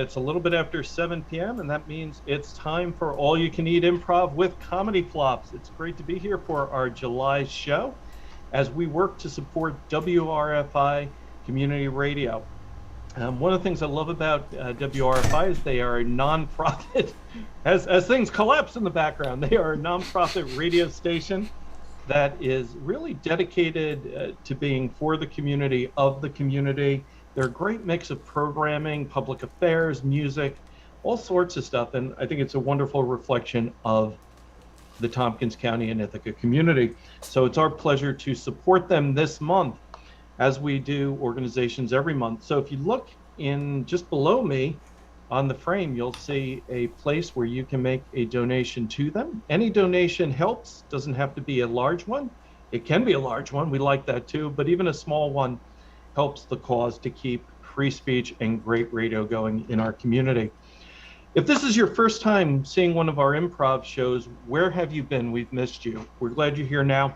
It's a little bit after 7 p.m., and that means it's time for All You Can Eat Improv with ComedyFLOPs. It's great to be here for our July show as we work to support WRFI Community Radio. One of the things I love about WRFI is they are a nonprofit. As things collapse in the background, they are a nonprofit radio station that is really dedicated to being for the community, of the community. They're a great mix of programming, public affairs, music, all sorts of stuff. And I think it's a wonderful reflection of the Tompkins County and Ithaca community. So it's our pleasure to support them this month, as we do organizations every month. So if you look in just below me on the frame, you'll see a place where you can make a donation to them. Any donation helps, doesn't have to be a large one. It can be a large one, we like that too, but even a small one helps the cause to keep free speech and great radio going in our community. If this is your first time seeing one of our improv shows, where have you been? We've missed you. We're glad you're here now.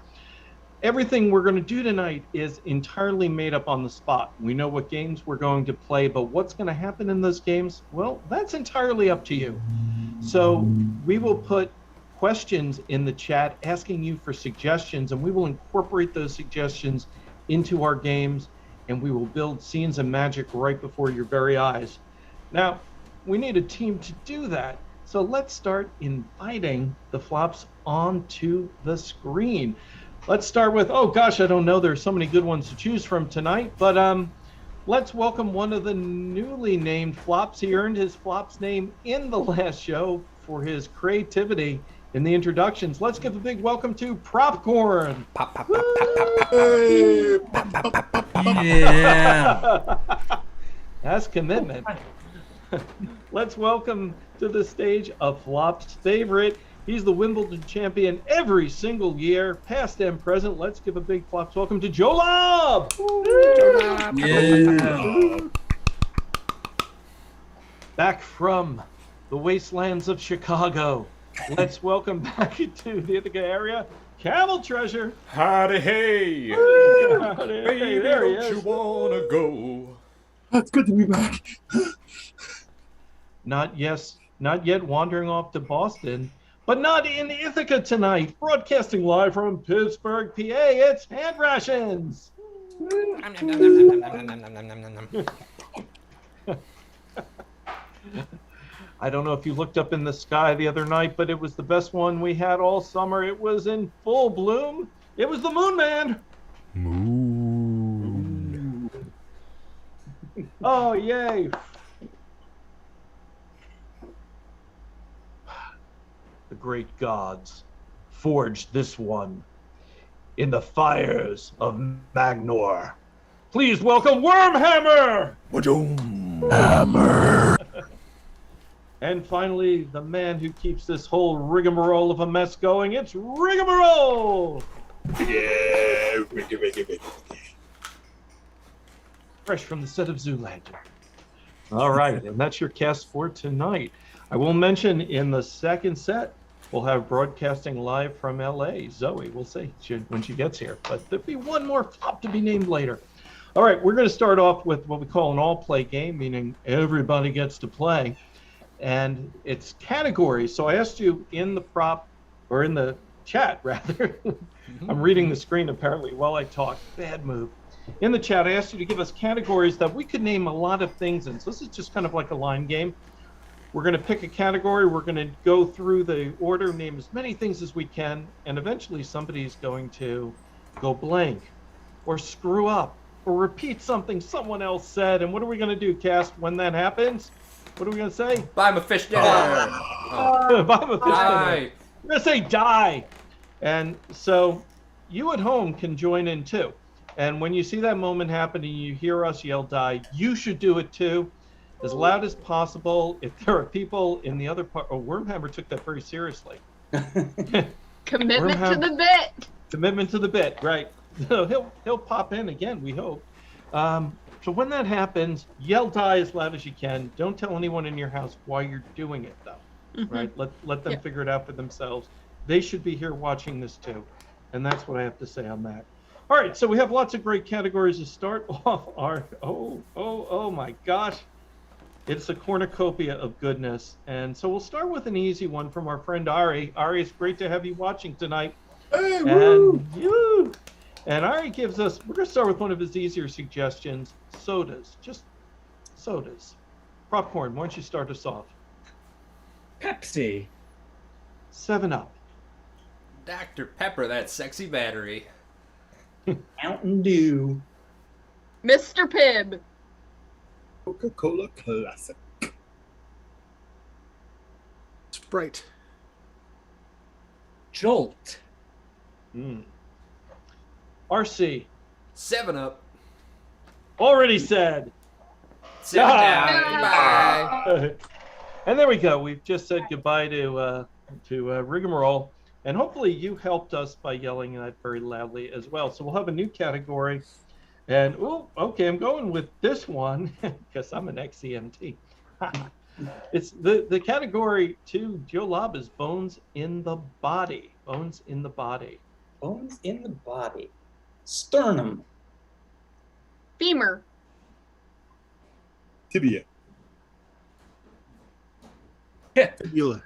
Everything we're going to do tonight is entirely made up on the spot. We know what games we're going to play, but what's going to happen in those games, well, that's entirely up to you. So we will put questions in the chat asking you for suggestions, and we will incorporate those suggestions into our games, and we will build scenes of magic right before your very eyes. Now, we need a team to do that. So let's start inviting the flops onto the screen. Let's start with, oh gosh, I don't know, there's so many good ones to choose from tonight, but let's welcome one of the newly named flops. He earned his flop's name in the last show for his creativity in the introductions. Let's give a big welcome to Propcorn. Pop, pop, pop, pop, pop, pop, pop, pop, pop, pop, pop. Yeah. That's commitment. Let's welcome to the stage a flop's favorite. He's the Wimbledon champion every single year, past and present. Let's give a big flop's welcome to Joe Lobb. Yeah. Back from the wastelands of Chicago. Let's welcome back to the Ithaca area, Camel Treasure. Howdy, hey. Howdy, Baby, hey, there he don't is. you wanna go? It's good to be back. Not yet wandering off to Boston, but not in Ithaca tonight. Broadcasting live from Pittsburgh, PA, it's Hand Rations. I don't know if you looked up in the sky the other night, but it was the best one we had all summer. It was in full bloom. It was the Moonman. Moon. Oh, yay. The great gods forged this one in the fires of Magnor. Please welcome Wormhammer! Hammer. And finally, the man who keeps this whole rigmarole of a mess going, it's Rigamarole! Yeah. Fresh from the set of Zoolander. All right, and that's your cast for tonight. I will mention in the second set, we'll have broadcasting live from LA. Zoe, we'll see when she gets here, but there'll be one more flop to be named later. All right, we're going to start off with what we call an all-play game, meaning everybody gets to play. And it's categories. So I asked you in the prop, or in the chat rather, I'm reading the screen apparently while I talk, bad move. In the chat, I asked you to give us categories that we could name a lot of things in. So this is just kind of like a line game. We're going to pick a category, we're going to go through the order, name as many things as we can, and eventually somebody's going to go blank, or screw up, or repeat something someone else said. And what are we going to do, Cass, when that happens? What are we going to say? Buy him a fish dinner. Buy him a fish dinner. We're going to say die. And so you at home can join in too. And when you see that moment happen and you hear us yell die, you should do it too, as loud as possible. If there are people in the other part, Wormhammer took that very seriously. Commitment to the bit. Commitment to the bit, right. So he'll pop in again, we hope. So when that happens, yell die as loud as you can. Don't tell anyone in your house why you're doing it though, right? Let them figure it out for themselves. They should be here watching this too. And that's what I have to say on that. All right, so we have lots of great categories to start off our, oh my gosh. It's a cornucopia of goodness. And so we'll start with an easy one from our friend Ari. Ari, it's great to have you watching tonight. Hey, woo! And Ari gives us, we're going to start with one of his easier suggestions, sodas. Just sodas. Propcorn, why don't you start us off? Pepsi. 7-Up. Dr. Pepper, that sexy battery. Mountain Dew. Mr. Pibb. Coca-Cola Classic. Sprite. Jolt. RC. 7-Up. Already said. Sit down. Bye. And there we go. We've just said goodbye to Rigamarole. And hopefully you helped us by yelling that very loudly as well. So we'll have a new category. And, okay, I'm going with this one because I'm an ex-EMT. It's the category to Joe Lobb is bones in the body. Bones in the body. Bones in the body. Sternum. Femur. Tibia. Hip. Tibula.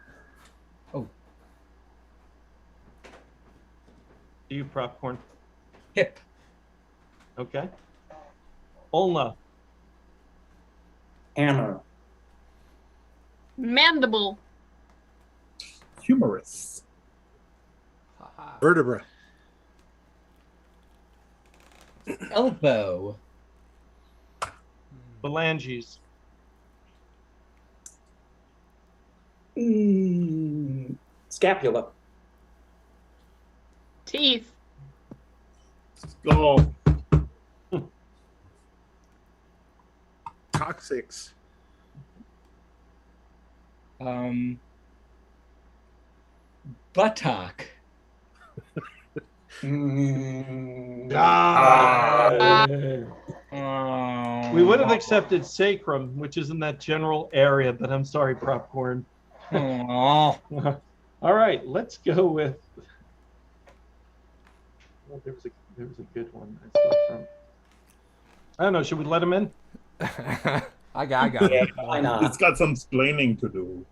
Do you Propcorn? Hip. Okay. Ulna. Hammer. Mandible. Humorous. Ha-ha. Vertebra. Elbow. Phalanges. Scapula. Teeth. Skull. Coccyx. Buttock. We would have accepted sacrum, which is in that general area, but I'm sorry, Propcorn. Oh. All right, let's go with. Well, there was a good one. I don't know. Should we let him in? I got it. Why not? It's got some explaining to do.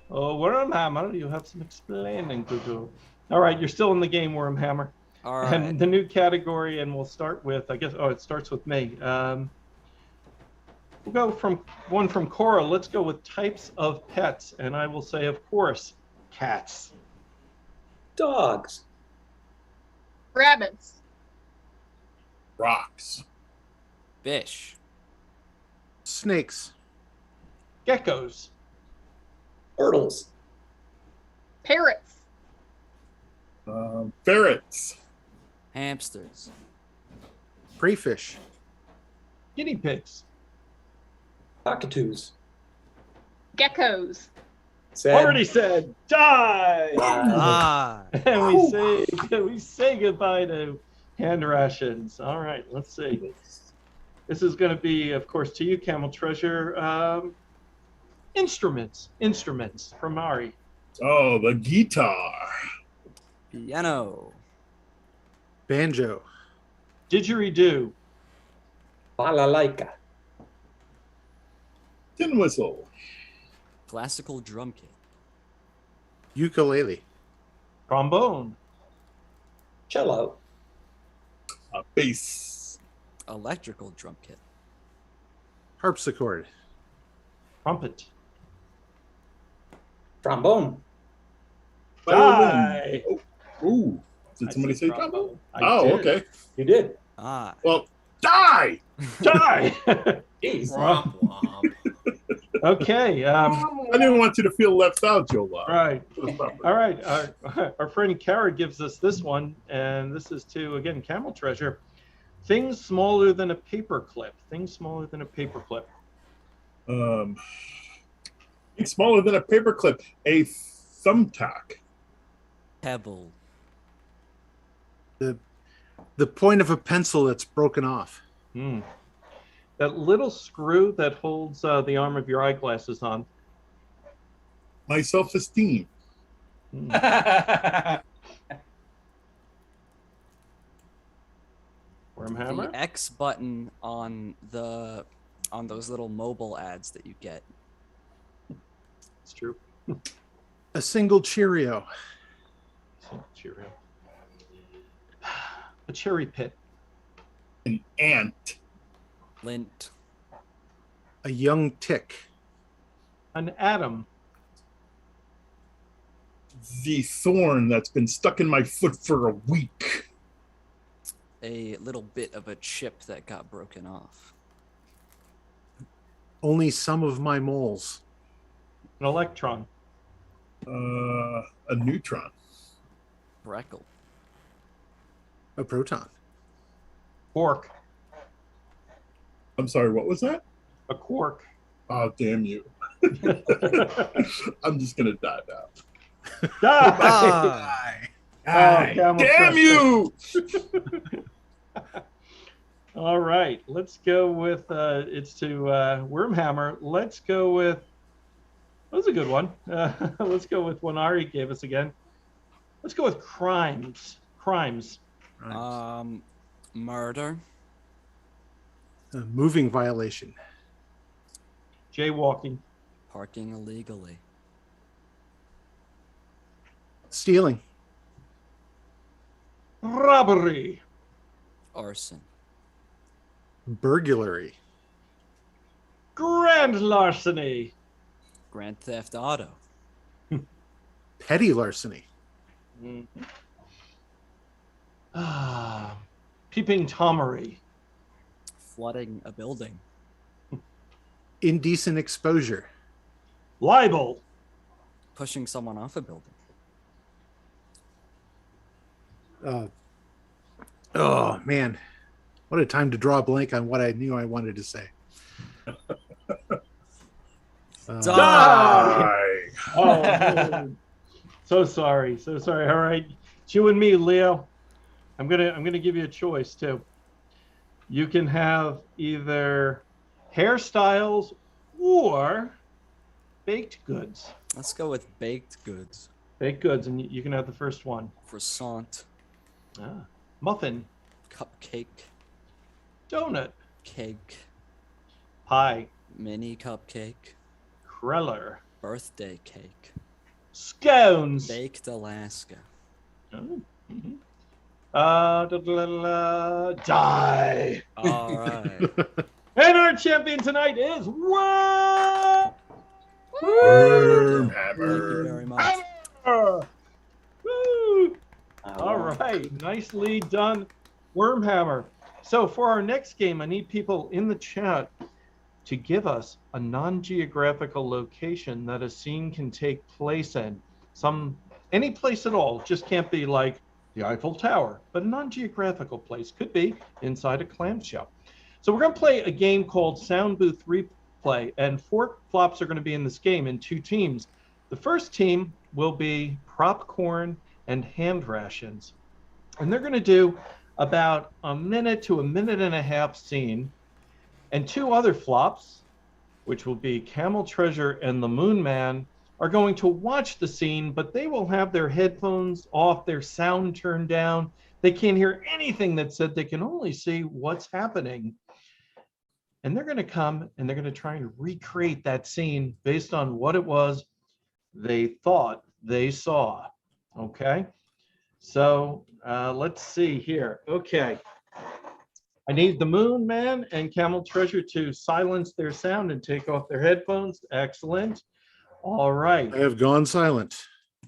Oh, Wormhammer, you have some explaining to do. All right, you're still in the game, Wormhammer. All right. And the new category, and we'll start with, I guess, it starts with me. We'll go from one from Cora. Let's go with types of pets. And I will say, of course, cats. Dogs. Rabbits. Rocks. Fish. Snakes. Geckos. Turtles. Parrots. Ferrets. Hamsters. Crayfish. Guinea pigs. Cockatoos. Geckos. Already said, die! Ah. And we say goodbye to hand rations. All right, let's see. This is going to be, of course, to you, Camel Treasure. Instruments from Mari. Oh, the guitar. Piano. Banjo. Didgeridoo. Balalaika. Tin whistle. Classical drum kit. Ukulele. Trombone. Cello. Bass. Electrical drum kit. Harpsichord. Trumpet. Trombone. Die! Ooh. Did I somebody said say trombone? I Oh, did. okay. You did. Ah. Well, die! Die! Jeez. Womp womp. Okay. I didn't want you to feel left out, Joe Lobb. Right. All right. Our friend Kara gives us this one, and this is to, again, Camel Treasure. Things smaller than a paperclip. Things smaller than a paperclip. It's smaller than a paperclip. A thumbtack. Pebble. The point of a pencil that's broken off. That little screw that holds the arm of your eyeglasses on. My self-esteem. Wormhammer? The X button on the on those little mobile ads that you get. It's true. A single Cheerio. Cheerio. A cherry pit. An ant. Lint. A young tick. An atom. The thorn that's been stuck in my foot for a week. A little bit of a chip that got broken off. Only some of my moles. An electron. A neutron. Freckle. A proton. Quark. I'm sorry, what was that? A quark. Oh, damn you. I'm just going to die now. Die! Die. Camel Damn Treasure. you! All right, let's go with it's to Wormhammer. Let's go with that was a good one. Let's go with one Ari gave us again. Let's go with crimes. Murder. A moving violation. Jaywalking. Parking illegally. Stealing. Robbery. Arson. Burglary. Grand larceny. Grand Theft Auto. Petty larceny. Peeping Tomery. Flooding a building. Indecent exposure. Libel. Pushing someone off a building. Oh, man. What a time to draw a blank on what I knew I wanted to say. Die! Oh, man. So sorry. All right, it's you and me, Leo. I'm gonna give you a choice too. You can have either hairstyles or baked goods. Let's go with baked goods. Baked goods, and you can have the first one. Croissant. Muffin. Cupcake. Donut. Cake. Pie. Mini cupcake. Kreller. Birthday cake. Scones. Baked Alaska. Oh, die. All right. And our champion tonight is Wormhammer. Thank you very much. Woo! All right, nicely done, Wormhammer. So for our next game, I need people in the chat to give us a non-geographical location that a scene can take place in. Any place at all, just can't be like the Eiffel Tower, but a non-geographical place could be inside a clamshell. So we're going to play a game called Sound Booth Replay, and 4 flops are going to be in this game in 2 teams. The first team will be Propcorn and Hand Rations, and they're going to do about a minute to a minute and a half scene, and 2 other flops, which will be Camel Treasure and the Moonman, are going to watch the scene, but they will have their headphones off, their sound turned down. They can't hear anything that's said. They can only see what's happening. And they're going to come and they're going to try and recreate that scene based on what it was they thought they saw. Okay? So let's see here. Okay. I need the Moonman and Camel Treasure to silence their sound and take off their headphones. Excellent. All right. I have gone silent.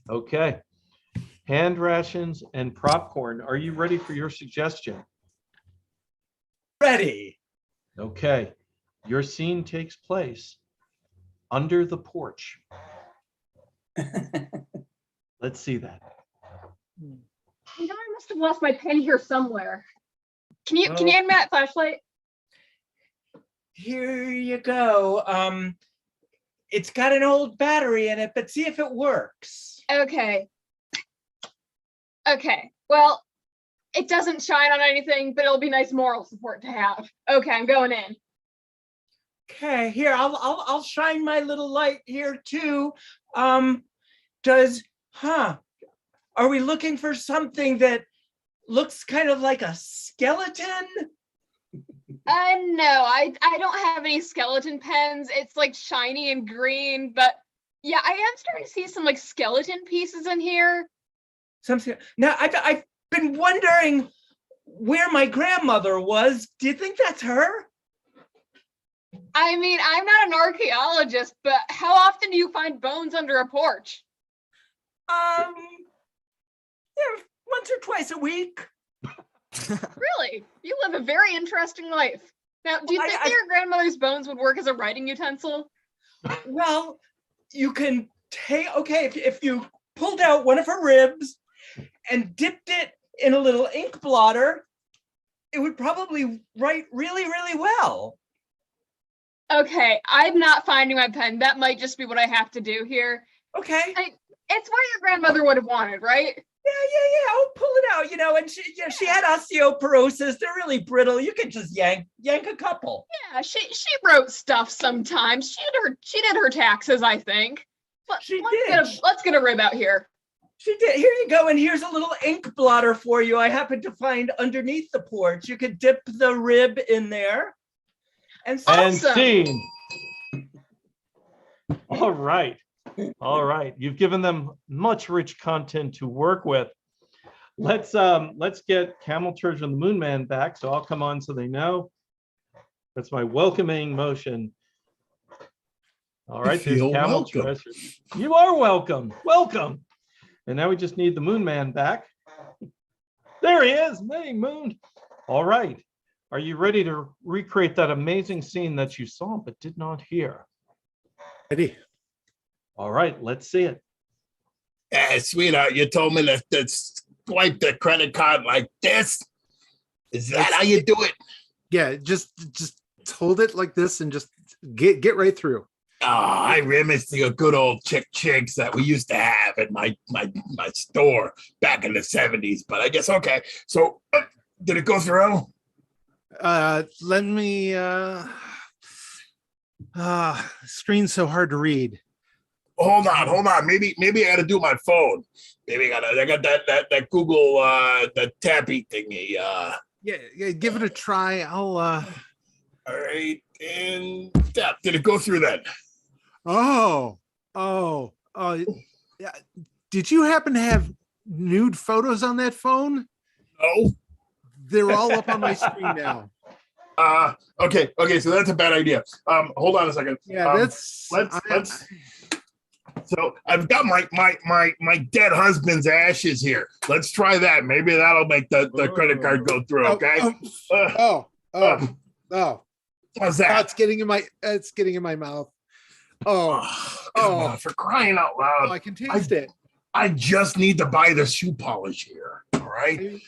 Okay. Hand Rations and Propcorn, are you ready for your suggestion? Ready. Okay. Your scene takes place under the porch. Let's see that. I know I must have lost my pen here somewhere. Can you hand me that flashlight? Here you go. It's got an old battery in it, but see if it works. Okay. Well, it doesn't shine on anything, but it'll be nice moral support to have. Okay, I'm going in. Okay, here I'll shine my little light here too. Are we looking for something that looks kind of like a skeleton? No, I don't have any skeleton pens. It's like shiny and green, but yeah, I am starting to see some like skeleton pieces in here. Now, I've been wondering where my grandmother was. Do you think that's her? I mean, I'm not an archaeologist, but how often do you find bones under a porch? Yeah, once or twice a week. Really? You live a very interesting life. Now, do you Well, think that your grandmother's bones would work as a writing utensil? Well, you can if you pulled out one of her ribs and dipped it in a little ink blotter, it would probably write really, really well. Okay, I'm not finding my pen. That might just be what I have to do here. Okay. It's what your grandmother would have wanted, right? Yeah. I'll pull it out, and she had osteoporosis. They're really brittle. You can just yank a couple. Yeah, she wrote stuff sometimes. She did her taxes, I think. Let's get a rib out here. She did. Here you go, and here's a little ink blotter for you. I happened to find underneath the porch. You could dip the rib in there. And Awesome. scene. All right. You've given them much rich content to work with. Let's get Camel Church and the Moonman back. So I'll come on so they know. That's my welcoming motion. All right, there's Camel Church. You are welcome. Welcome. And now we just need the Moonman back. There he is. Hey, Moon. All right. Are you ready to recreate that amazing scene that you saw but did not hear? Ready? All right, let's see it. Sweetheart, you told me to swipe the credit card like this. Is that how you do it? Yeah, just hold it like this and just get right through. Oh, I reminisce the good old chicks that we used to have at my store back in the 70s. But I guess, okay. So did it go through? Let me screen's so hard to read. Hold on. Maybe I gotta do my phone. I got that Google the tappy thingy. Yeah, give it a try. I'll all right, and tap. Did it go through then? Oh, yeah. Did you happen to have nude photos on that phone? No. They're all up on my screen now. Okay, so that's a bad idea. Hold on a second. Yeah, let's. So I've got my dead husband's ashes here. Let's try that. Maybe that'll make the credit card go through. Okay. How's that? It's getting in my mouth. Come on, for crying out loud! I can taste it. I just need to buy the shoe polish here. All right.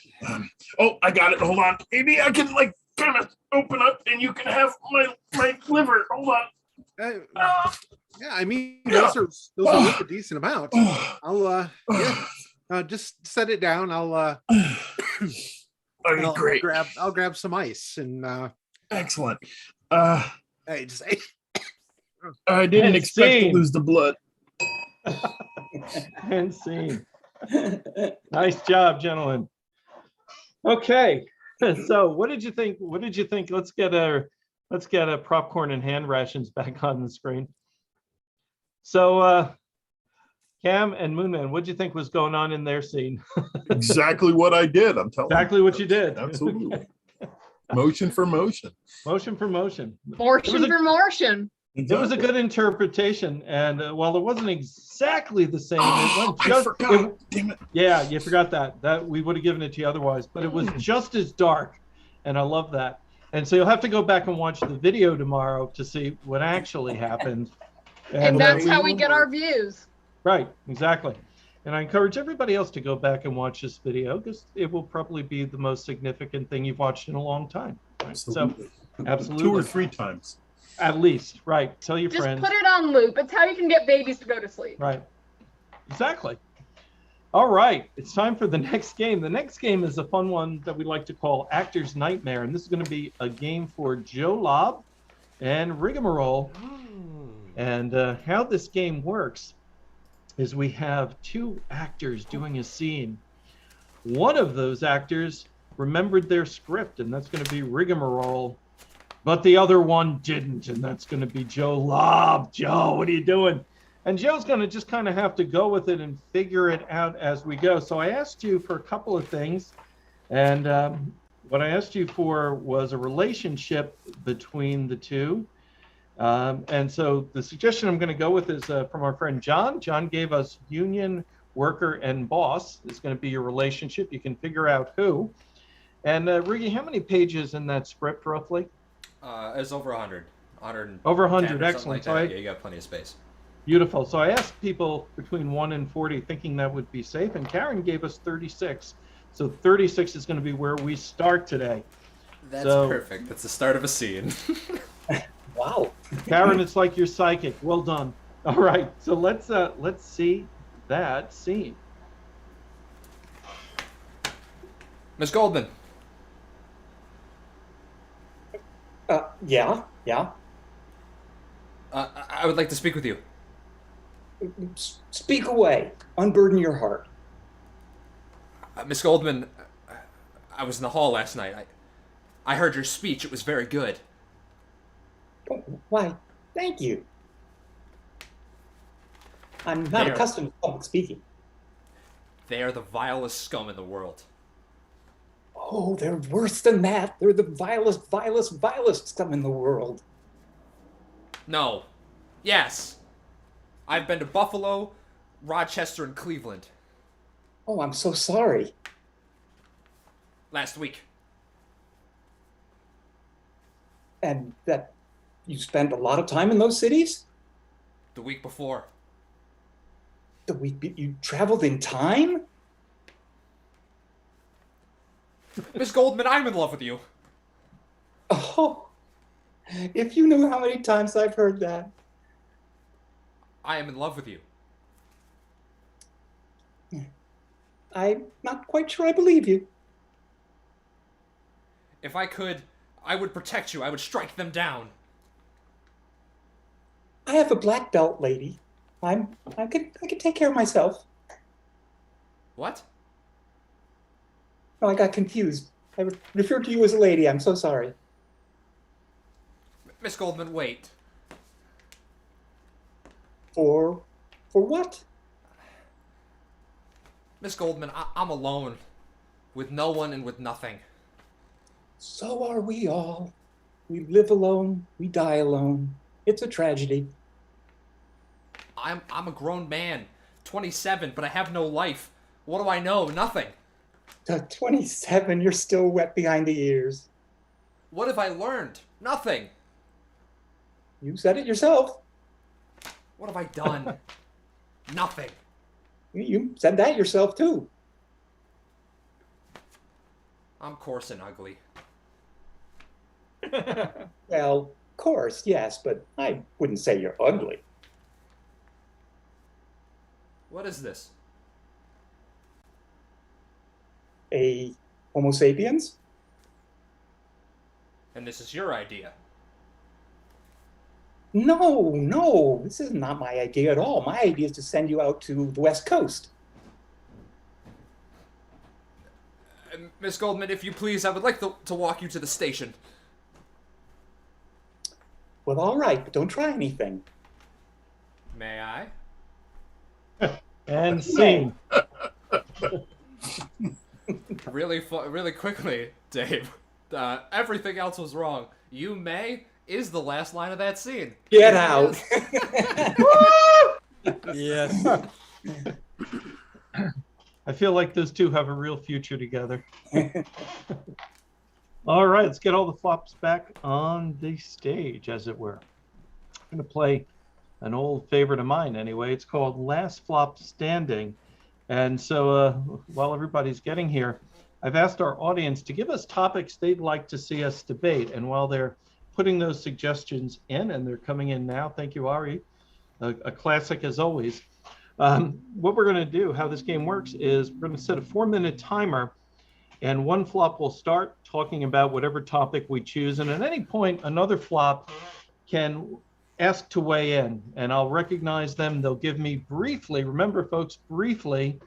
I got it. Hold on. Maybe I can kind of open up, and you can have my liver. Hold on. Yeah, I mean those are worth a decent amount. I'll just set it down. I'll great. I'll grab some ice and excellent. I didn't expect to lose the blood. And scene. Nice job, gentlemen. Okay, so what did you think? Let's get a Propcorn and hand rations back on the screen. So Cam and Moonman, what did you think was going on in their scene? Exactly what I did. I'm telling you. Exactly what you did. Absolutely. Motion for motion. Motion for motion. Motion for motion. It was a good interpretation, and while it wasn't exactly the same, Damn it. Yeah, you forgot that we would have given it to you otherwise, but it was just as dark, and I love that. And so you'll have to go back and watch the video tomorrow to see what actually happened. And that's how we get our views. Right, exactly. And I encourage everybody else to go back and watch this video because it will probably be the most significant thing you've watched in a long time. Right? Absolutely. So, absolutely. 2 or 3 times. At least, right. Tell your Just friends. put it on loop. It's how you can get babies to go to sleep. Right. Exactly. All right. It's time for the next game. The next game is a fun one that we like to call Actor's Nightmare. And this is going to be a game for Joe Lobb and Rigamarole. And how this game works is we have 2 actors doing a scene. One of those actors remembered their script, and that's going to be Rigamarole. But the other one didn't, and that's going to be Joe Lobb. Joe, what are you doing? And Joe's going to just kind of have to go with it and figure it out as we go. So I asked you for a couple of things, and what I asked you for was a relationship between the two. And so the suggestion I'm going to go with is from our friend John. John gave us union, worker, and boss. It's going to be your relationship. You can figure out who. And Riggy, how many pages in that script roughly? It's over 100. 100. Over 100, or excellent. Like So yeah, you got plenty of space. Beautiful. So I asked people between 1 and 40, thinking that would be safe, and Karen gave us 36. So 36 is going to be where we start today. That's So- perfect. That's the start of a scene. Wow. Karen, it's like you're psychic. Well done. All right. So let's see that scene. Miss Goldman. Yeah. I would like to speak with you. Speak away. Unburden your heart. Miss Goldman, I was in the hall last night. I heard your speech. It was very good. Oh, why, thank you. I'm not There. accustomed to public speaking. They are the vilest scum in the world. Oh, they're worse than that. They're the vilest scum in the world. No. Yes. I've been to Buffalo, Rochester, and Cleveland Oh, I'm so sorry. last week. And that you spent a lot of time in those cities? The week before. The week you traveled in time? Miss Goldman, I'm in love with you. Oh, if you knew how many times I've heard that. I am in love with you. I'm not quite sure I believe you. If I could, I would protect you. I would strike them down. I have a black belt, lady. I can take care of myself. What? No, I got confused. I referred to you as a lady. I'm so sorry. Miss Goldman, wait. For what? Miss Goldman, I'm alone. With no one and with nothing. So are we all. We live alone. We die alone. It's a tragedy. I'm a grown man. 27, but I have no life. What do I know? Nothing. At 27, you're still wet behind the ears. What have I learned? Nothing. You said it yourself. What have I done? Nothing. You said that yourself, too. I'm coarse and ugly. Well, of course, yes, but I wouldn't say you're ugly. What is this? A Homo sapiens? And this is your idea. No, this is not my idea at all. My idea is to send you out to the West Coast. Miss Goldman, if you please, I would like to walk you to the station. Well, all right, but don't try anything. May I? And scene. Really quickly, Dave. Everything else was wrong. You may is the last line of that scene. Get out. Yes. I feel like those two have a real future together. All right, let's get all the flops back on the stage, as it were. I'm going to play an old favorite of mine anyway. It's called Last Flop Standing. And so while everybody's getting here, I've asked our audience to give us topics they'd like to see us debate. And while they're putting those suggestions in, and they're coming in now, thank you, Ari, a classic as always. What we're going to do, how this game works, is we're going to set a 4-minute timer, and one flop will start talking about whatever topic we choose. And at any point, another flop can ask to weigh in, and I'll recognize them. They'll give me briefly, remember folks, briefly,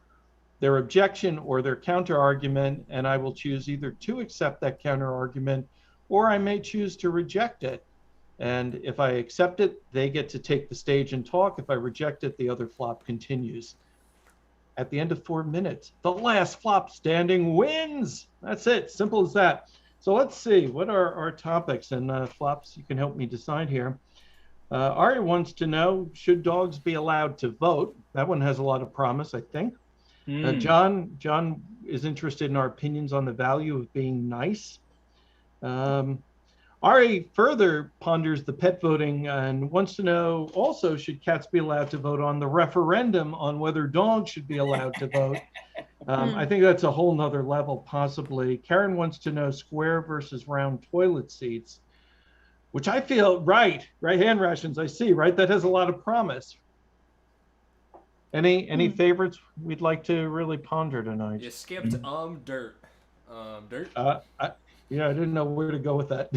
their objection or their counter argument, and I will choose either to accept that counter argument or I may choose to reject it. And if I accept it, they get to take the stage and talk. If I reject it, the other flop continues. At the end of 4 minutes, the last flop standing wins. That's it. Simple as that. So let's see. What are our topics? And flops, you can help me decide here. Ari wants to know, should dogs be allowed to vote? That one has a lot of promise, I think. John is interested in our opinions on the value of being nice. Ari further ponders the pet voting and wants to know also, should cats be allowed to vote on the referendum on whether dogs should be allowed to vote? I think that's a whole nother level, possibly. Karen wants to know square versus round toilet seats, which I feel, right hand rations, I see, right? That has a lot of promise. Any favorites we'd like to really ponder tonight? You skipped dirt. Dirt. Yeah, I didn't know where to go with that.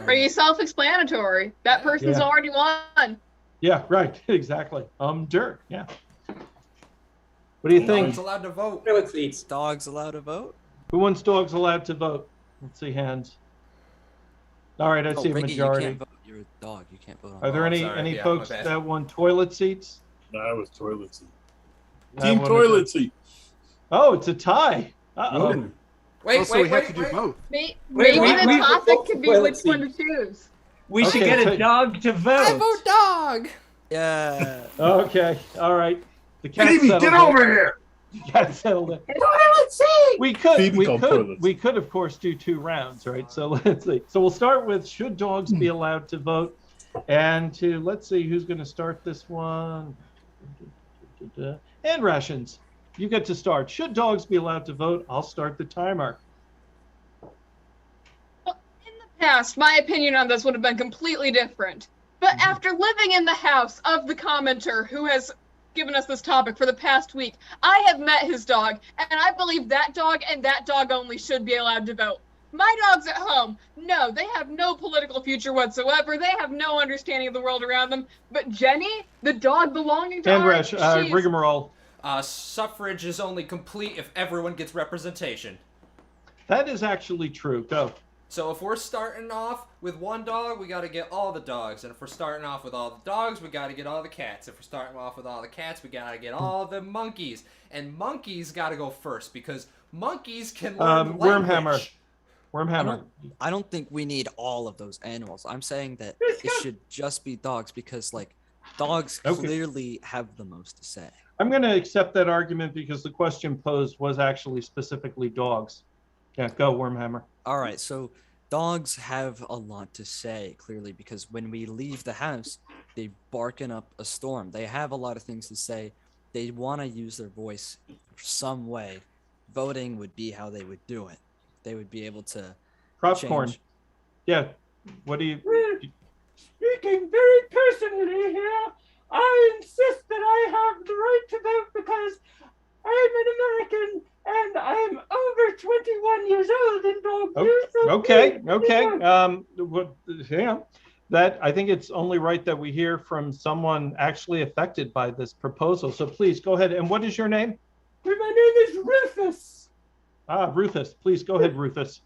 Pretty self-explanatory. That person's already won. Yeah, right. Exactly. Dirt. Yeah. What do you think? Dogs allowed to vote. Toilet seats. Dogs allowed to vote? Who wants dogs allowed to vote? Let's see hands. All right, I see a Riggy, majority. You can't vote. You're a dog. You can't vote on Are there dogs. any folks that want toilet seats? No, I was toilet seat. I Team wanted toilet seat. Oh, it's a tie. Uh-oh. Wait, So we have to do both. Maybe Wait, the topic could be toilet which one to choose. We should Okay, get so- a dog to I vote. vote dog. Yeah. Okay, all right. The cat Phoebe, settled get it. over here. The cat settled it. Toilet seat! We could, Phoebe called toilets. we could, of course, do 2 rounds, right? So let's see. So we'll start with, should dogs be allowed to vote? And let's see who's going to start this one. And rations. You get to start. Should dogs be allowed to vote? I'll start the timer. Well, in the past, my opinion on this would have been completely different. But after living in the house of the commenter who has given us this topic for the past week, I have met his dog, and I believe that dog and that dog only should be allowed to vote. My dogs at home, no, they have no political future whatsoever. They have no understanding of the world around them. But Jenny, the dog belonging to And Ari, Rash, Rigamarole. Suffrage is only complete if everyone gets representation. That is actually true. Go. So if we're starting off with one dog, we got to get all the dogs. And if we're starting off with all the dogs, we got to get all the cats. If we're starting off with all the cats, we got to get all the monkeys. And monkeys got to go first because monkeys can learn language. Wormhammer. I don't think we need all of those animals. I'm saying that it should just be dogs because, like, dogs clearly have the most to say. I'm going to accept that argument because the question posed was actually specifically dogs. Yeah, go, Wormhammer. All right, so dogs have a lot to say, clearly, because when we leave the house, they barking up a storm. They have a lot of things to say. They want to use their voice some way. Voting would be how they would do it. They would be able to Propcorn. change. Yeah. What do you... Speaking very personally here, I insist that I have the right to vote because I'm an American and I'm over 21 years old and dogs Hang on. That, I think it's only right that we hear from someone actually affected by this proposal. So please go ahead. And what is your name? My name is Rufus. Rufus. Please go ahead, Rufus.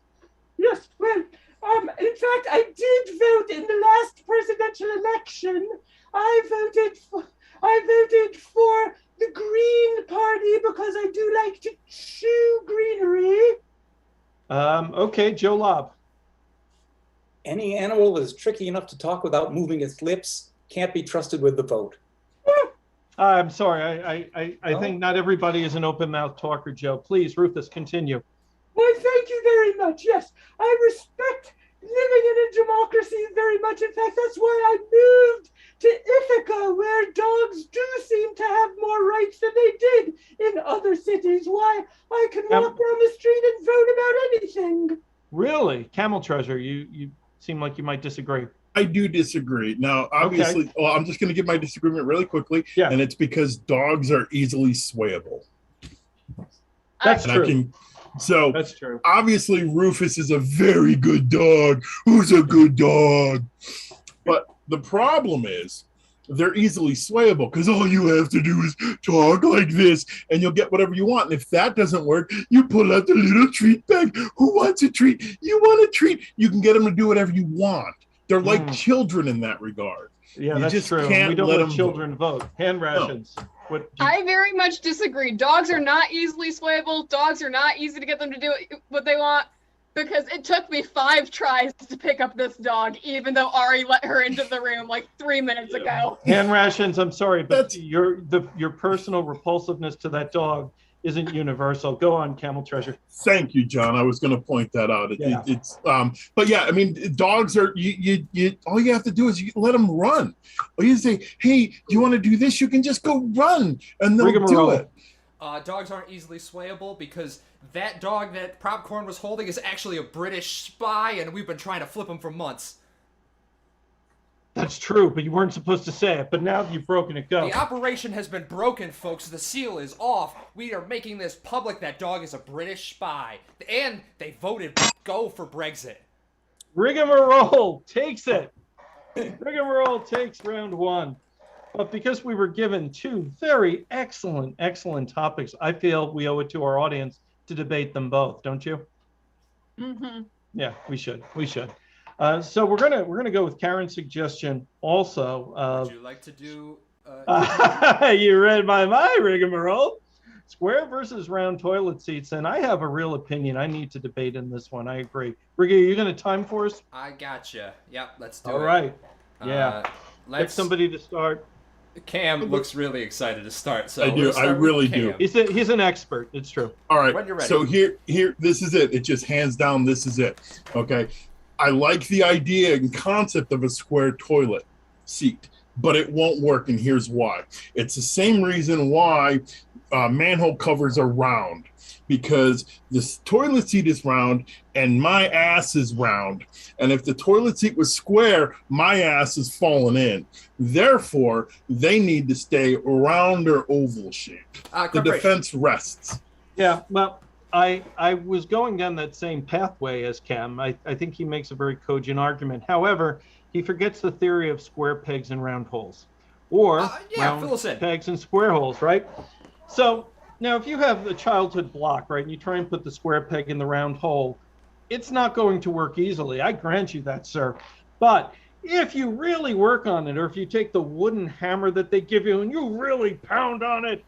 Yes, well, in fact, I did vote in the last presidential election. I voted for the Green Party because I do like to chew greenery. Okay, Joe Lobb. Any animal that is tricky enough to talk without moving its lips can't be trusted with the vote. I'm sorry. I think not everybody is an open mouth talker, Joe. Please, Rufus, continue. Well, thank you very much. Yes, I respect living in a democracy very much. In fact, that's why I moved to Ithaca, where dogs do seem to have more rights than they did in other cities. Why I can walk down the street and vote about anything. Really? Camel Treasure, you seem like you might disagree. I do disagree. Now, obviously, well, I'm just going to give my disagreement really quickly, and it's because dogs are easily swayable. That's true. That's true. Obviously, Rufus is a very good dog. Who's a good dog? But the problem is they're easily swayable because all you have to do is talk like this and you'll get whatever you want. And if that doesn't work, you pull out the little treat bag. Who wants a treat? You want a treat? You can get them to do whatever you want. They're like children in that regard. Yeah, You that's just true. can't We don't let let them children vote. Hand rations. I very much disagree. Dogs are not easily swayable. Dogs are not easy to get them to do what they want, because it took me 5 tries to pick up this dog, even though Ari let her into the room like 3 minutes ago. Hand rations, I'm sorry, but your personal repulsiveness to that dog isn't universal. Go on, Camel Treasure. Thank you, John. I was going to point that out. But yeah, I mean, dogs are you. All you have to do is you let them run. Or you say, "Hey, do you want to do this?" You can just go run, and they'll do it. Dogs aren't easily swayable because that dog that Propcorn was holding is actually a British spy, and we've been trying to flip him for months. That's true, but you weren't supposed to say it. But now that you've broken it, go. The operation has been broken, folks. The seal is off. We are making this public. That dog is a British spy. And they voted go for Brexit. Rigamarole takes it. Rigamarole takes round 1. But because we were given 2 very excellent topics, I feel we owe it to our audience to debate them both, don't you? Mm-hmm. Yeah, we should. So we're gonna go with Karen's suggestion also. Would you like to do? You read my mind, Rigamarole. Square versus round toilet seats, and I have a real opinion. I need to debate in this one. I agree. Riga, are you gonna time for us? I gotcha. Yep, let's do it. All right. Yeah. Let's pick somebody to start. Cam looks really excited to start. So I do. I really do. He's an expert. It's true. All right. When you're ready. So here, this is it. It just hands down. This is it. Okay. I like the idea and concept of a square toilet seat, but it won't work, and here's why. It's the same reason why manhole covers are round, because this toilet seat is round and my ass is round. And if the toilet seat was square, my ass is falling in. Therefore, they need to stay round or oval shaped. The defense rests. Yeah, well, I was going down that same pathway as Cam. I think he makes a very cogent argument. However, he forgets the theory of square pegs and round holes. Or round pegs and square holes, right? So now if you have the childhood block, right, and you try and put the square peg in the round hole, it's not going to work easily. I grant you that, sir. But if you really work on it, or if you take the wooden hammer that they give you and you really pound on it,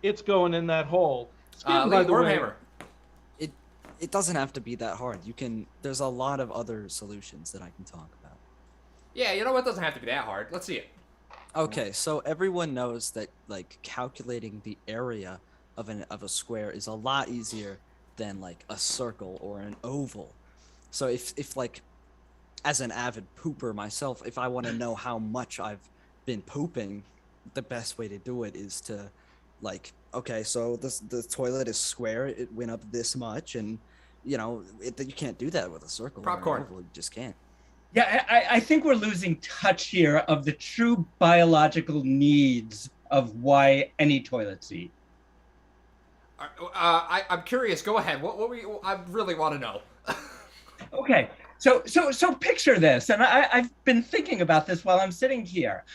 it's going in that hole. By the way, hammer. It doesn't have to be that hard. There's a lot of other solutions that I can talk about. Yeah, you know what? It doesn't have to be that hard. Let's see it. Okay, so everyone knows that like calculating the area of a square is a lot easier than like a circle or an oval. So if like, as an avid pooper myself, if I want to know how much I've been pooping, the best way to do it is to like, okay, so the toilet is square, it went up this much, and you know, you can't do that with a circle. Propcorn. Or an oval, you just can't. Yeah, I think we're losing touch here of the true biological needs of why any toilet seat. I'm curious. Go ahead. What were you? I really want to know. Okay, so picture this, and I've been thinking about this while I'm sitting here.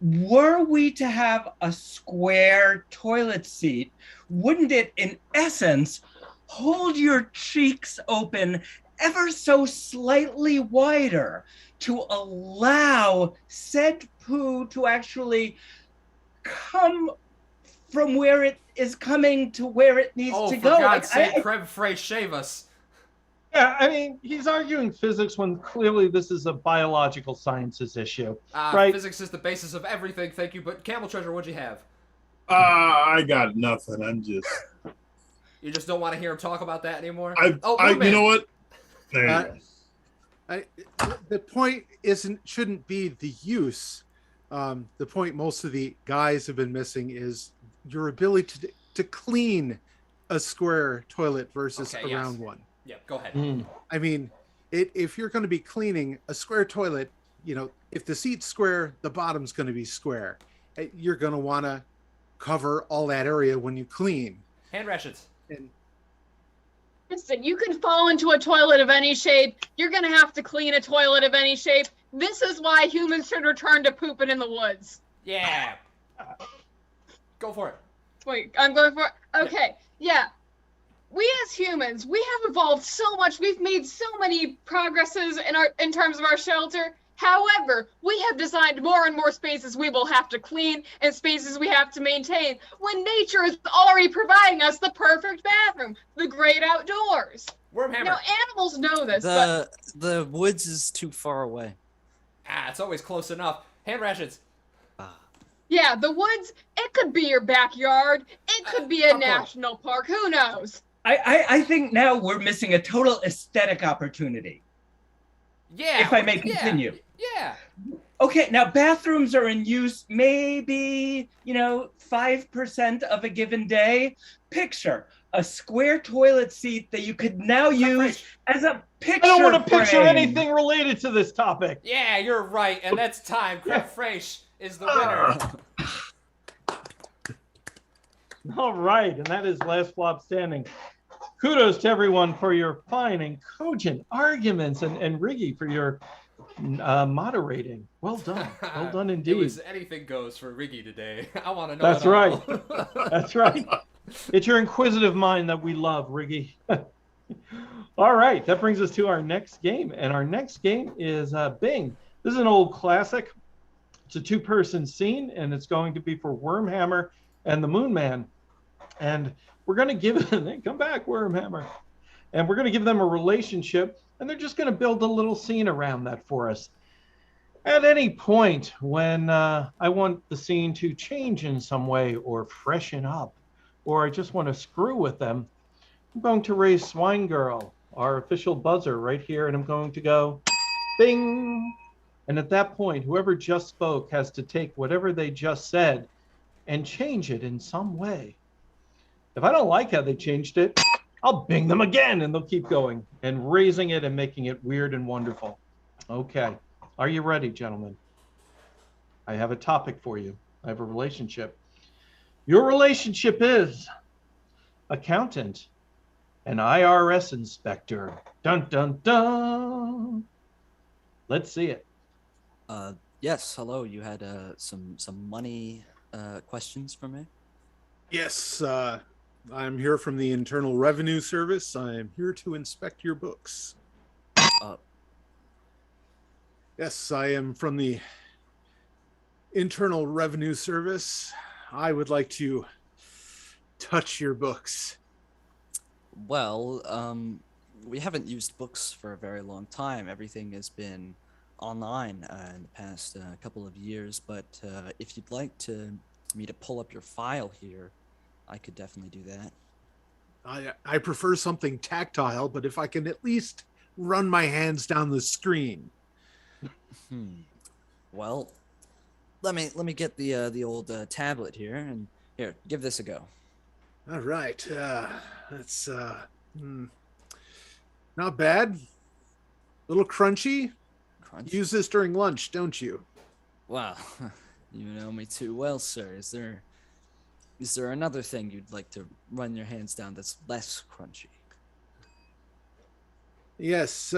Were we to have a square toilet seat, wouldn't it, in essence, hold your cheeks open ever so slightly wider to allow said poo to actually come from where it is coming to where it needs to go? Oh, for God's sake, Creme, Fraiche, shave us. Yeah, I mean, he's arguing physics when clearly this is a biological sciences issue, right? Physics is the basis of everything, thank you. But Camel Treasure, what'd you have? I got nothing. I'm just... You just don't want to hear him talk about that anymore? You know what? There you go. The point shouldn't be the use. The point most of the guys have been missing is your ability to clean a square toilet versus a round one. Yeah, go ahead. I mean, if you're going to be cleaning a square toilet, you know, if the seat's square, the bottom's going to be square. You're going to want to cover all that area when you clean. Hand rations. And listen, you can fall into a toilet of any shape. You're going to have to clean a toilet of any shape. This is why humans should return to pooping in the woods. Yeah. Go for it. Wait, I'm going for it. Okay, yeah. We as humans, we have evolved so much. We've made so many progresses in terms of our shelter. However, we have designed more and more spaces we will have to clean and spaces we have to maintain when nature is already providing us the perfect bathroom, the great outdoors. Wormhammer. Now, animals know this, but The woods is too far away. It's always close enough. Hand rations. yeah, the woods, it could be your backyard. It could be a Popcorn. national park. Who knows? I think now we're missing a total aesthetic opportunity. Yeah. If I may continue. Yeah. Okay, now bathrooms are in use maybe, 5% of a given day. Picture a square toilet seat that you could now use as a picture I don't want to picture frame. anything related to this topic. Yeah, you're right. And that's time. Fraiche is the winner. All right, and that is last flop standing. Kudos to everyone for your fine and cogent arguments, and Riggy for your moderating. Well done. Well done indeed. It was anything goes for Riggy today. I want to know. That's it all. right. That's right. It's your inquisitive mind that we love, Riggy. All right, that brings us to our next game. And our next game is Bing. This is an old classic. It's a two-person scene, and it's going to be for Wormhammer and the Moonman. And we're going to give them, come back, Wormhammer. And we're going to give them a relationship, and they're just going to build a little scene around that for us. At any point when I want the scene to change in some way or freshen up, or I just want to screw with them, I'm going to raise Swine Girl, our official buzzer right here, and I'm going to go bing. And at that point, whoever just spoke has to take whatever they just said and change it in some way. If I don't like how they changed it, I'll bing them again, and they'll keep going and raising it and making it weird and wonderful. Okay. Are you ready, gentlemen? I have a topic for you. I have a relationship. Your relationship is accountant and IRS inspector. Dun, dun, dun. Let's see it. Yes, hello. You had some money questions for me? Yes, I'm here from the Internal Revenue Service. I'm here to inspect your books. Yes, I am from the Internal Revenue Service. I would like to touch your books. Well, we haven't used books for a very long time. Everything has been online in the past couple of years, but if you'd like me to pull up your file here, I could definitely do that. I prefer something tactile, but if I can at least run my hands down the screen. Well, let me get the old tablet here, and here, give this a go. All right, that's not bad. A little crunchy. Use this during lunch, don't you? Wow, you know me too well, sir. Is there another thing you'd like to run your hands down that's less crunchy? Yes,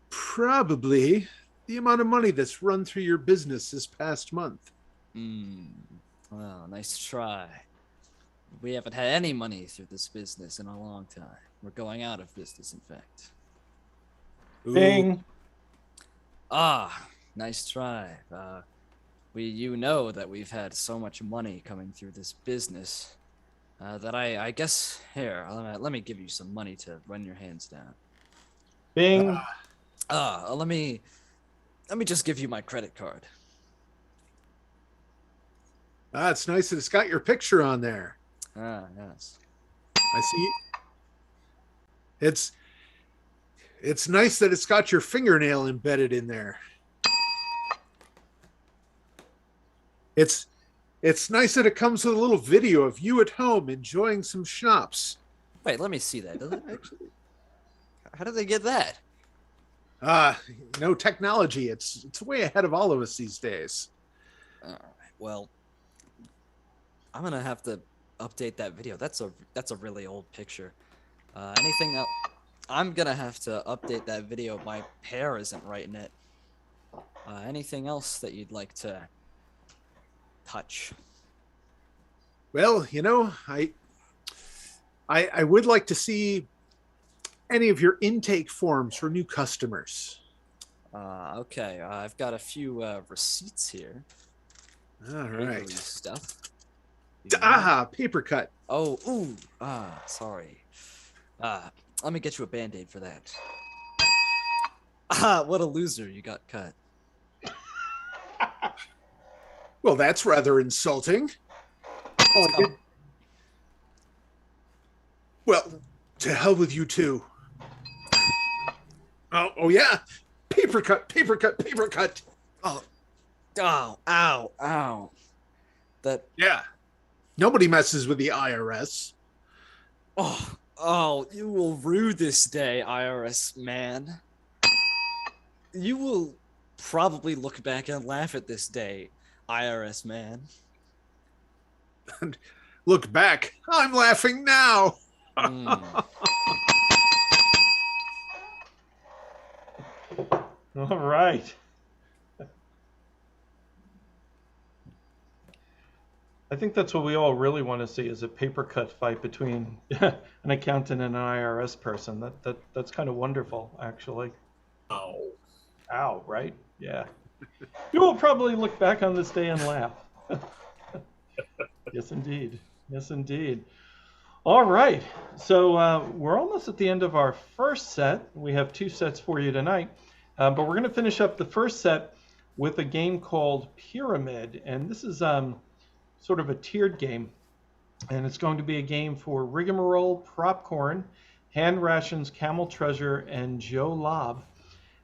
probably the amount of money that's run through your business this past month. Well, nice try. We haven't had any money through this business in a long time. We're going out of business, in fact. Bing. Nice try. You know that we've had so much money coming through this business that I guess, here, let me give you some money to run your hands down. Bing. Let me just give you my credit card. It's nice that it's got your picture on there. Yes. I see. It's nice that it's got your fingernail embedded in there. It's nice that it comes with a little video of you at home enjoying some schnapps. Wait, let me see that. Does it actually? How did they get that? Technology. It's way ahead of all of us these days. All right. Well, I'm gonna have to update that video. That's a really old picture. Anything else? I'm gonna have to update that video. My hair isn't right in it. Anything else that you'd like to touch? Well, I would like to see any of your intake forms for new customers. Okay, I've got a few receipts here. All Bakery right. stuff. Paper cut. Oh, ooh, sorry. Let me get you a Band-Aid for that. What a loser, you got cut. Well, that's rather insulting. Well, to hell with you too. Oh yeah. Paper cut. Oh, ow. Yeah. Nobody messes with the IRS. Oh, you will rue this day, IRS man. You will probably look back and laugh at this day, IRS man. Look back. I'm laughing now. All right. I think that's what we all really want to see is a paper cut fight between an accountant and an IRS person. That's kind of wonderful, actually. Ow, right? Yeah. You will probably look back on this day and laugh. Yes, indeed. Yes, indeed. All right. So we're almost at the end of our first set. We have 2 sets for you tonight. But we're going to finish up the first set with a game called Pyramid. And this is sort of a tiered game. And it's going to be a game for Rigamarole, Propcorn, Hand Rations, Camel Treasure, and Joe Lobb.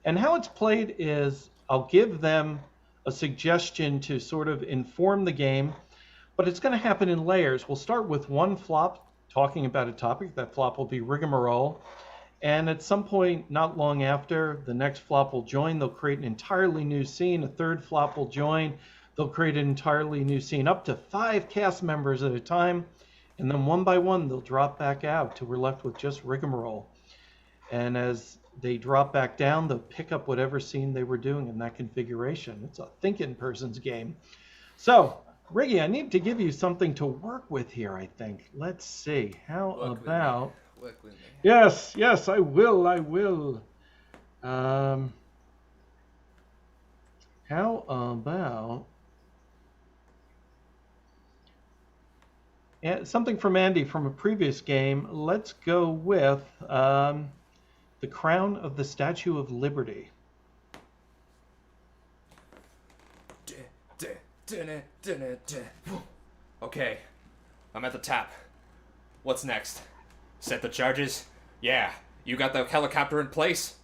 And how it's played is I'll give them a suggestion to sort of inform the game, but it's going to happen in layers. We'll start with one flop talking about a topic. That flop will be Rigamarole. And at some point, not long after, the next flop will join. They'll create an entirely new scene. A third flop will join. They'll create an entirely new scene, up to 5 cast members at a time. And then one by one, they'll drop back out till we're left with just Rigamarole. And as they drop back down, they'll pick up whatever scene they were doing in that configuration. It's a thinking person's game. So, Riggy, I need to give you something to work with here, I think. Let's see. How about... Work with me. Yes, I will. How about... something from Andy from a previous game. Let's go with the Crown of the Statue of Liberty. Okay, I'm at the top. What's next? Set the charges? Yeah. You got the helicopter in place?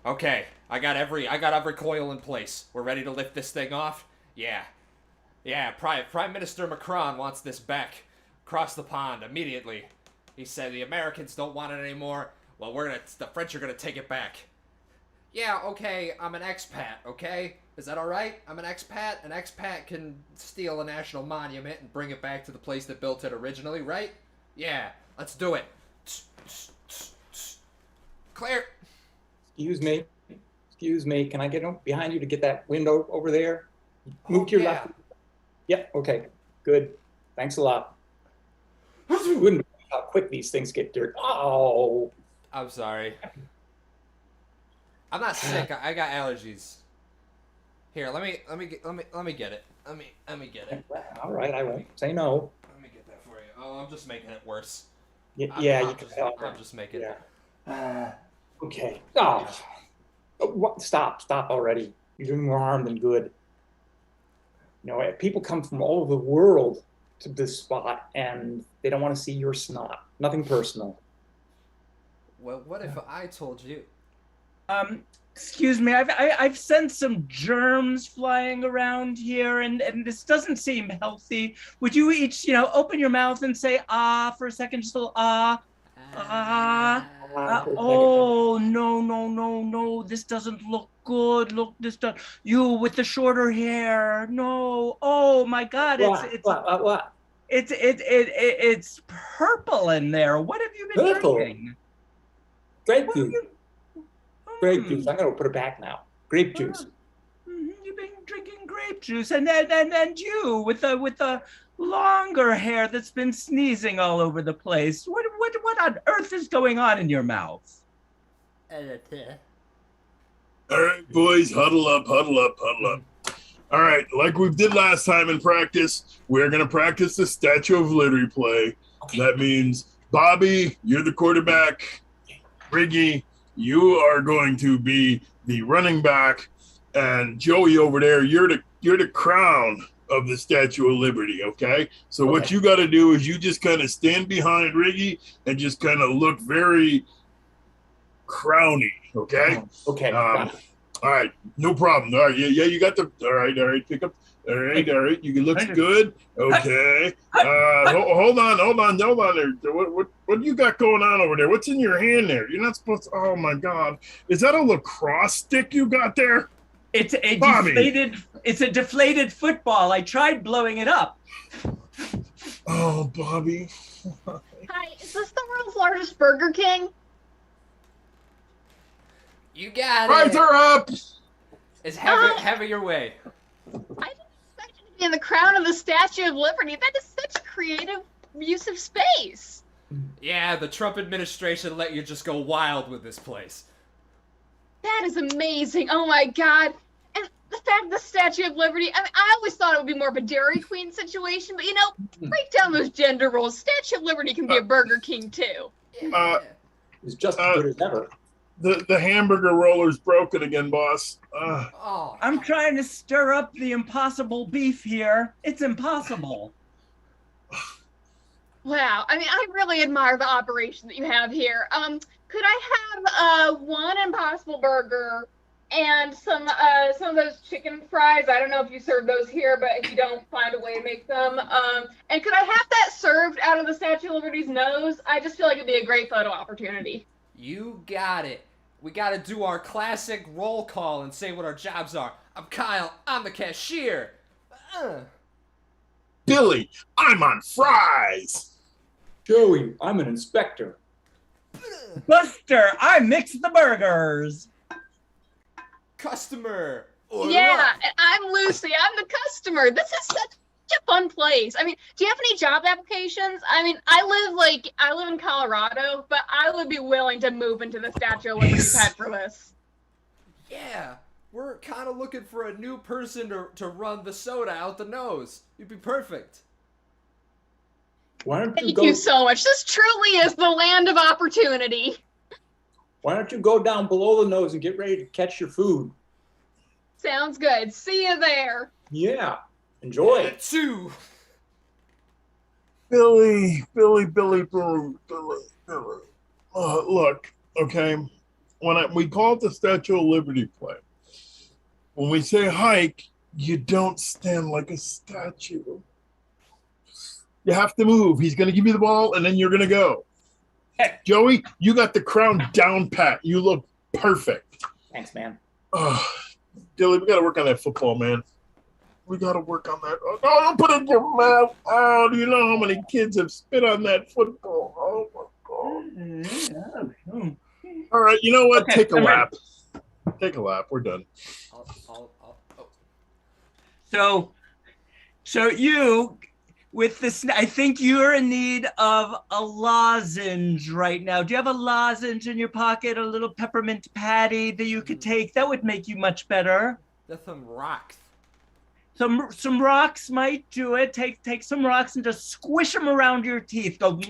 Okay, I got every coil in place. We're ready to lift this thing off? Yeah. Prime Minister Macron wants this back. Across the pond, immediately. He said the Americans don't want it anymore. Well, the French are gonna take it back. Yeah, okay, I'm an expat, okay? Is that alright? I'm an expat. An expat can steal a national monument and bring it back to the place that built it originally, right? Yeah, let's do it. Clear. Excuse me. Can I get behind you to get that window over there? Move to your left. Yep, okay, good. Thanks a lot. You wouldn't believe how quick these things get dirt. Oh, I'm sorry. I'm not sick. I got allergies. Here, let me get it. Let me get it. All right, I won't say no. Let me get that for you. Oh, I'm just making it worse. I'm just making it. Okay. Oh, what? Stop already. You're doing more harm than good. People come from all over the world to this spot, and they don't want to see your snot. Nothing personal. Well, what if I told you? Excuse me, I've sensed some germs flying around here, and this doesn't seem healthy. Would you each, open your mouth and say ah for a second, just a little ah. Oh, no, this doesn't look good. Look, you with the shorter hair. No, oh my God, What? It's purple in there. What have you been drinking? Grape juice. Grape juice. I'm gonna put it back now. Grape juice. You drinking grape juice, and you with the longer hair that's been sneezing all over the place. What on earth is going on in your mouth? All right, boys, huddle up. All right, like we did last time in practice, we're going to practice the Statue of Liberty play. Okay. That means, Bobby, you're the quarterback. Riggy, you are going to be the running back. And Joey over there, you're the crown of the Statue of Liberty, okay? So what you got to do is you just kind of stand behind Riggy and just kind of look very crowny, okay? Okay. All right, no problem. All right, yeah, you got the. All right, pick up. All right, you can look good. Okay. Hold on there. What do you got going on over there? What's in your hand there? You're not supposed to. Oh my God, is that a lacrosse stick you got there? It's a deflated football. I tried blowing it up. Oh, Bobby. Hi, is this the world's largest Burger King? You got Rise it. her up. It's have it your way. I didn't expect it to be in the crown of the Statue of Liberty. That is such creative use of space. Yeah, the Trump administration let you just go wild with this place. That is amazing. Oh my God. And the fact the Statue of Liberty, I mean, I always thought it would be more of a Dairy Queen situation, but break down those gender roles. Statue of Liberty can be a Burger King too. It's just as good as ever. The hamburger roller's broken again, boss. I'm trying to stir up the impossible beef here. It's impossible. Wow. I mean, I really admire the operation that you have here. Could I have one Impossible Burger and some of those chicken fries? I don't know if you serve those here, but if you don't, find a way to make them. And could I have that served out of the Statue of Liberty's nose? I just feel like it'd be a great photo opportunity. You got it. We gotta do our classic roll call and say what our jobs are. I'm Kyle. I'm the cashier. Billy, I'm on fries. Joey, I'm an inspector. Buster, I mix the burgers. Customer. Yeah, and I'm Lucy. I'm the customer. This is such a fun place. I mean, do you have any job applications? I mean, I live in Colorado, but I would be willing to move into the Statue of Liberty pet for this. Yeah, we're kind of looking for a new person to run the soda out the nose. You'd be perfect. Thank you so much. This truly is the land of opportunity. Why don't you go down below the nose and get ready to catch your food? Sounds good. See you there. Yeah. Enjoy it. Too. Billy. Look, okay. We call it the Statue of Liberty play. When we say hike, you don't stand like a statue. You have to move. He's going to give you the ball, and then you're going to go. Hey, Joey, you got the crown down pat. You look perfect. Thanks, man. Dilly, we got to work on that football, man. We got to work on that. Oh, don't put it in your mouth. Oh, do you know how many kids have spit on that football? Oh, my God. All right, you know what? Okay, take a lap. Take a lap. We're done. So you, with this, I think you're in need of a lozenge right now. Do you have a lozenge in your pocket, a little peppermint patty that you could take? That would make you much better. There's some rocks. Some rocks might do it. Take some rocks and just squish them around your teeth. Go,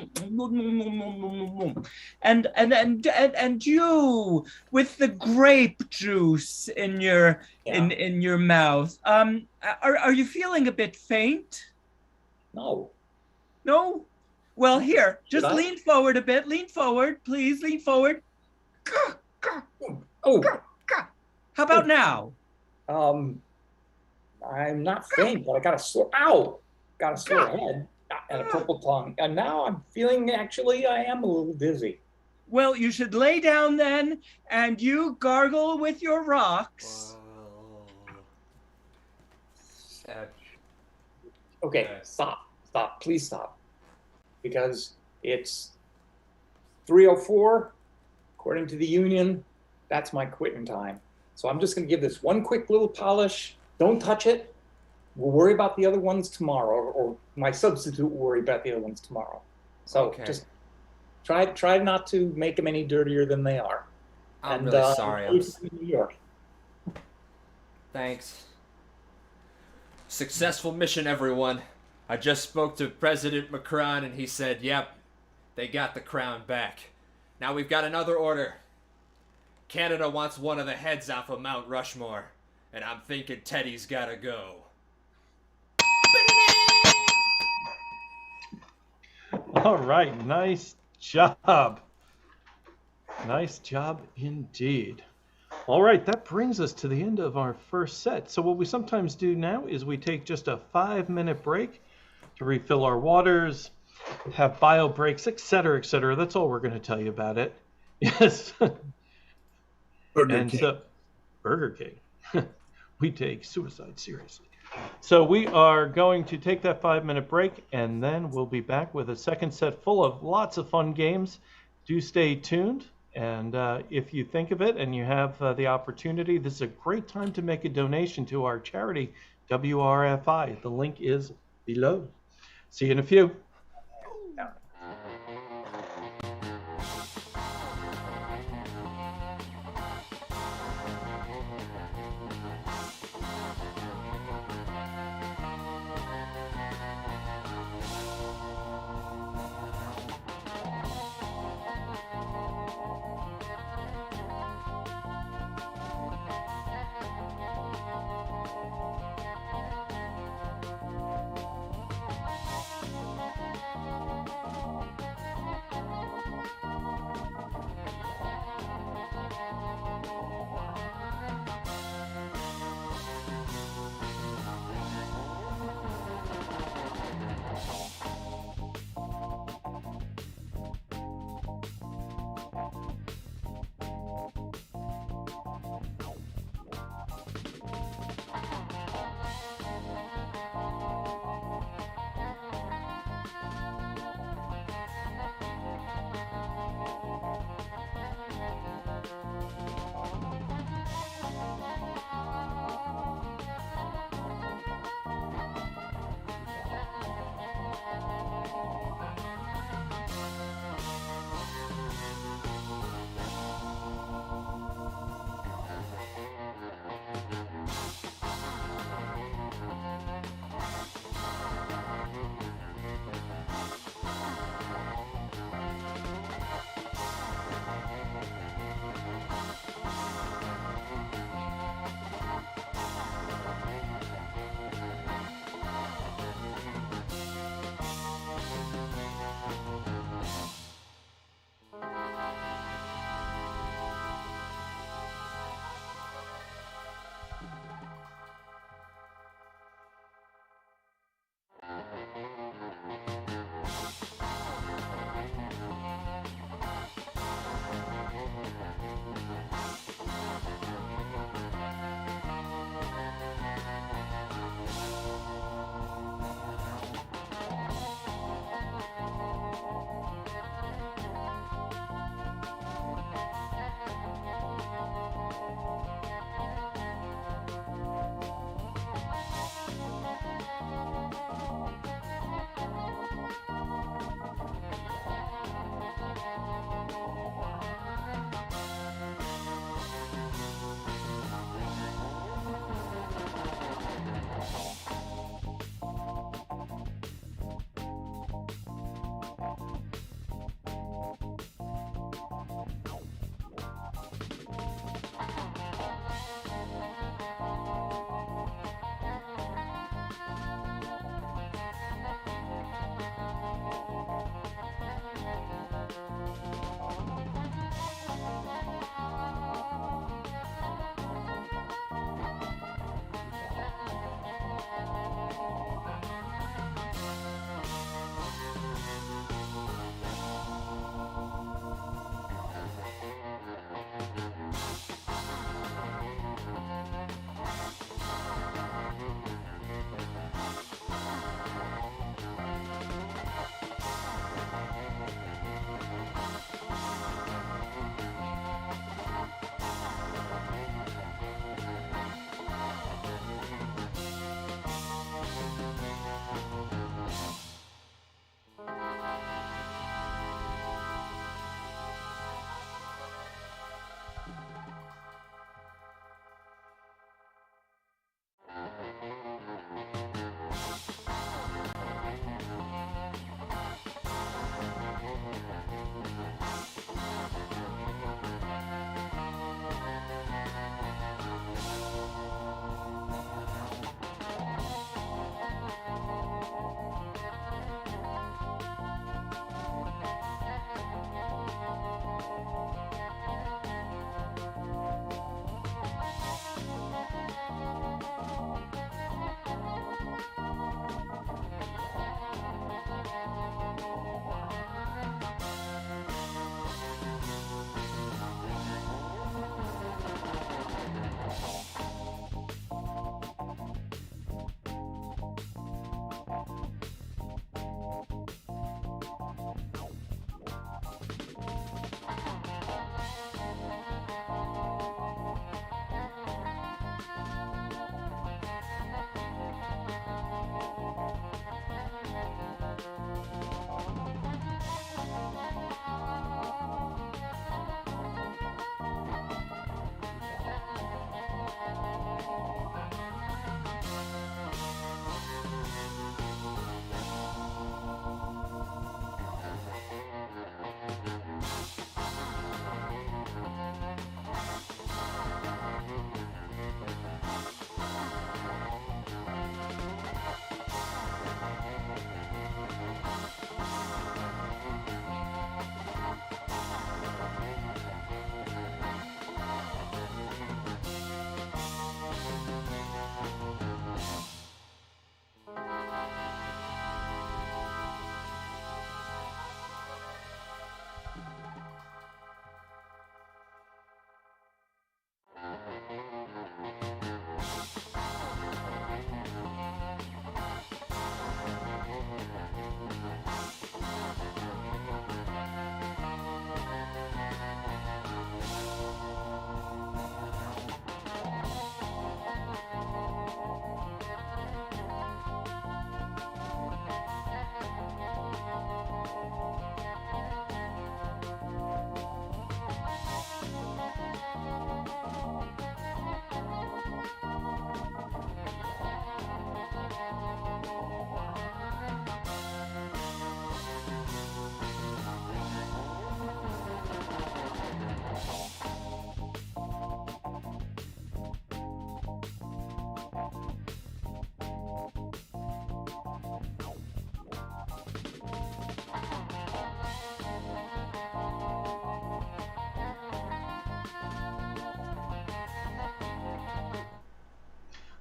and you with the grape juice in your in your mouth. Are you feeling a bit faint? No. No? Well, here, just lean forward a bit. Lean forward, please. Lean forward. Oh. How about now? I'm not faint, but I got a sore. Ow! Got a sore head and a purple tongue, and now I'm feeling. Actually, I am a little dizzy. Well, you should lay down then, and you gargle with your rocks. Okay, stop, please stop, because it's 3:04. According to the union, that's my quitting time. So I'm just going to give this one quick little polish, Don't touch it. We'll worry about the other ones tomorrow, or my substitute will worry about the other ones tomorrow. So Okay. just try not to make them any dirtier than they are. I'm really sorry. In New York. Thanks. Successful mission, everyone. I just spoke to President Macron and he said, yep, they got the crown back. Now we've got another order. Canada wants one of the heads off of Mount Rushmore, and I'm thinking Teddy's gotta go. All right, nice job. Nice job indeed. All right, that brings us to the end of our first set. So what we sometimes do now is we take just a 5-minute break to refill our waters, have bio breaks, etc., etc. That's all we're going to tell you about it. Yes. Burger King. Burger King. We take suicide seriously. So we are going to take that 5-minute break, and then we'll be back with a second set full of lots of fun games. Do stay tuned. And if you think of it and you have the opportunity, this is a great time to make a donation to our charity, WRFI. The link is below. See you in a few.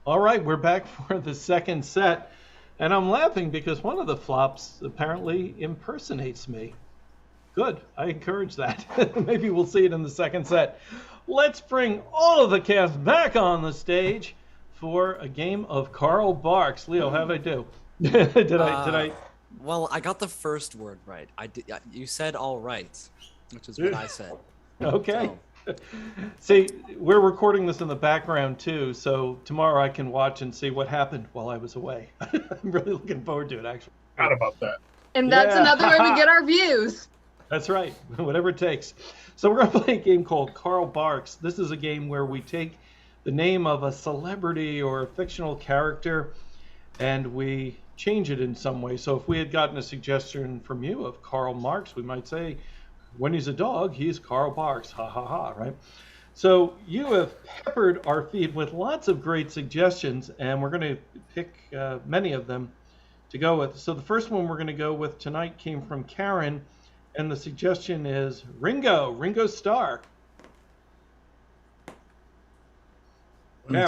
All right, we're back for the second set. And I'm laughing because one of the flops apparently impersonates me. Good. I encourage that. Maybe we'll see it in the second set. Let's bring all of the cast back on the stage for a game of Karl Barks. Leo, how'd I do? Did I? Well, I got the first word right. You said all right, which is what I said. Okay. So, See, we're recording this in the background too, so tomorrow I can watch and see what happened while I was away. I'm really looking forward to it, actually. Forgot about that. And that's Yeah. another way we get our views. That's right, whatever it takes. So we're going to play a game called Karl Barks. This is a game where we take the name of a celebrity or a fictional character and we change it in some way. So if we had gotten a suggestion from you of Karl Marx, we might say, when he's a dog, he's Karl Barks, ha ha ha, right? So you have peppered our feed with lots of great suggestions, and we're going to pick many of them to go with. So the first one we're going to go with tonight came from Karen, and the suggestion is Ringo Starr. When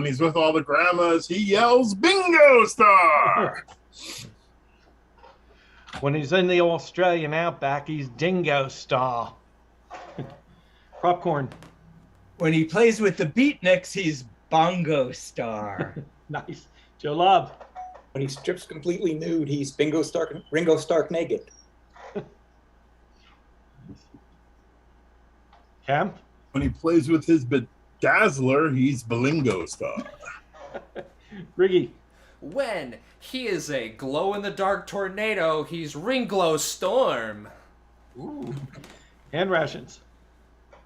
he's with all the grandmas, he yells, "Bingo Star!" When he's in the Australian outback, he's Dingo Star. Propcorn. When he plays with the beatniks, he's Bongo Star. Nice. Joe Lobb. When he strips completely nude, he's Ringo Stark naked. Cam. When he plays with his bedazzler, he's Belingo Star. Riggy. When he is a glow-in-the-dark tornado, he's Ringlow Storm. Ooh. And Rations.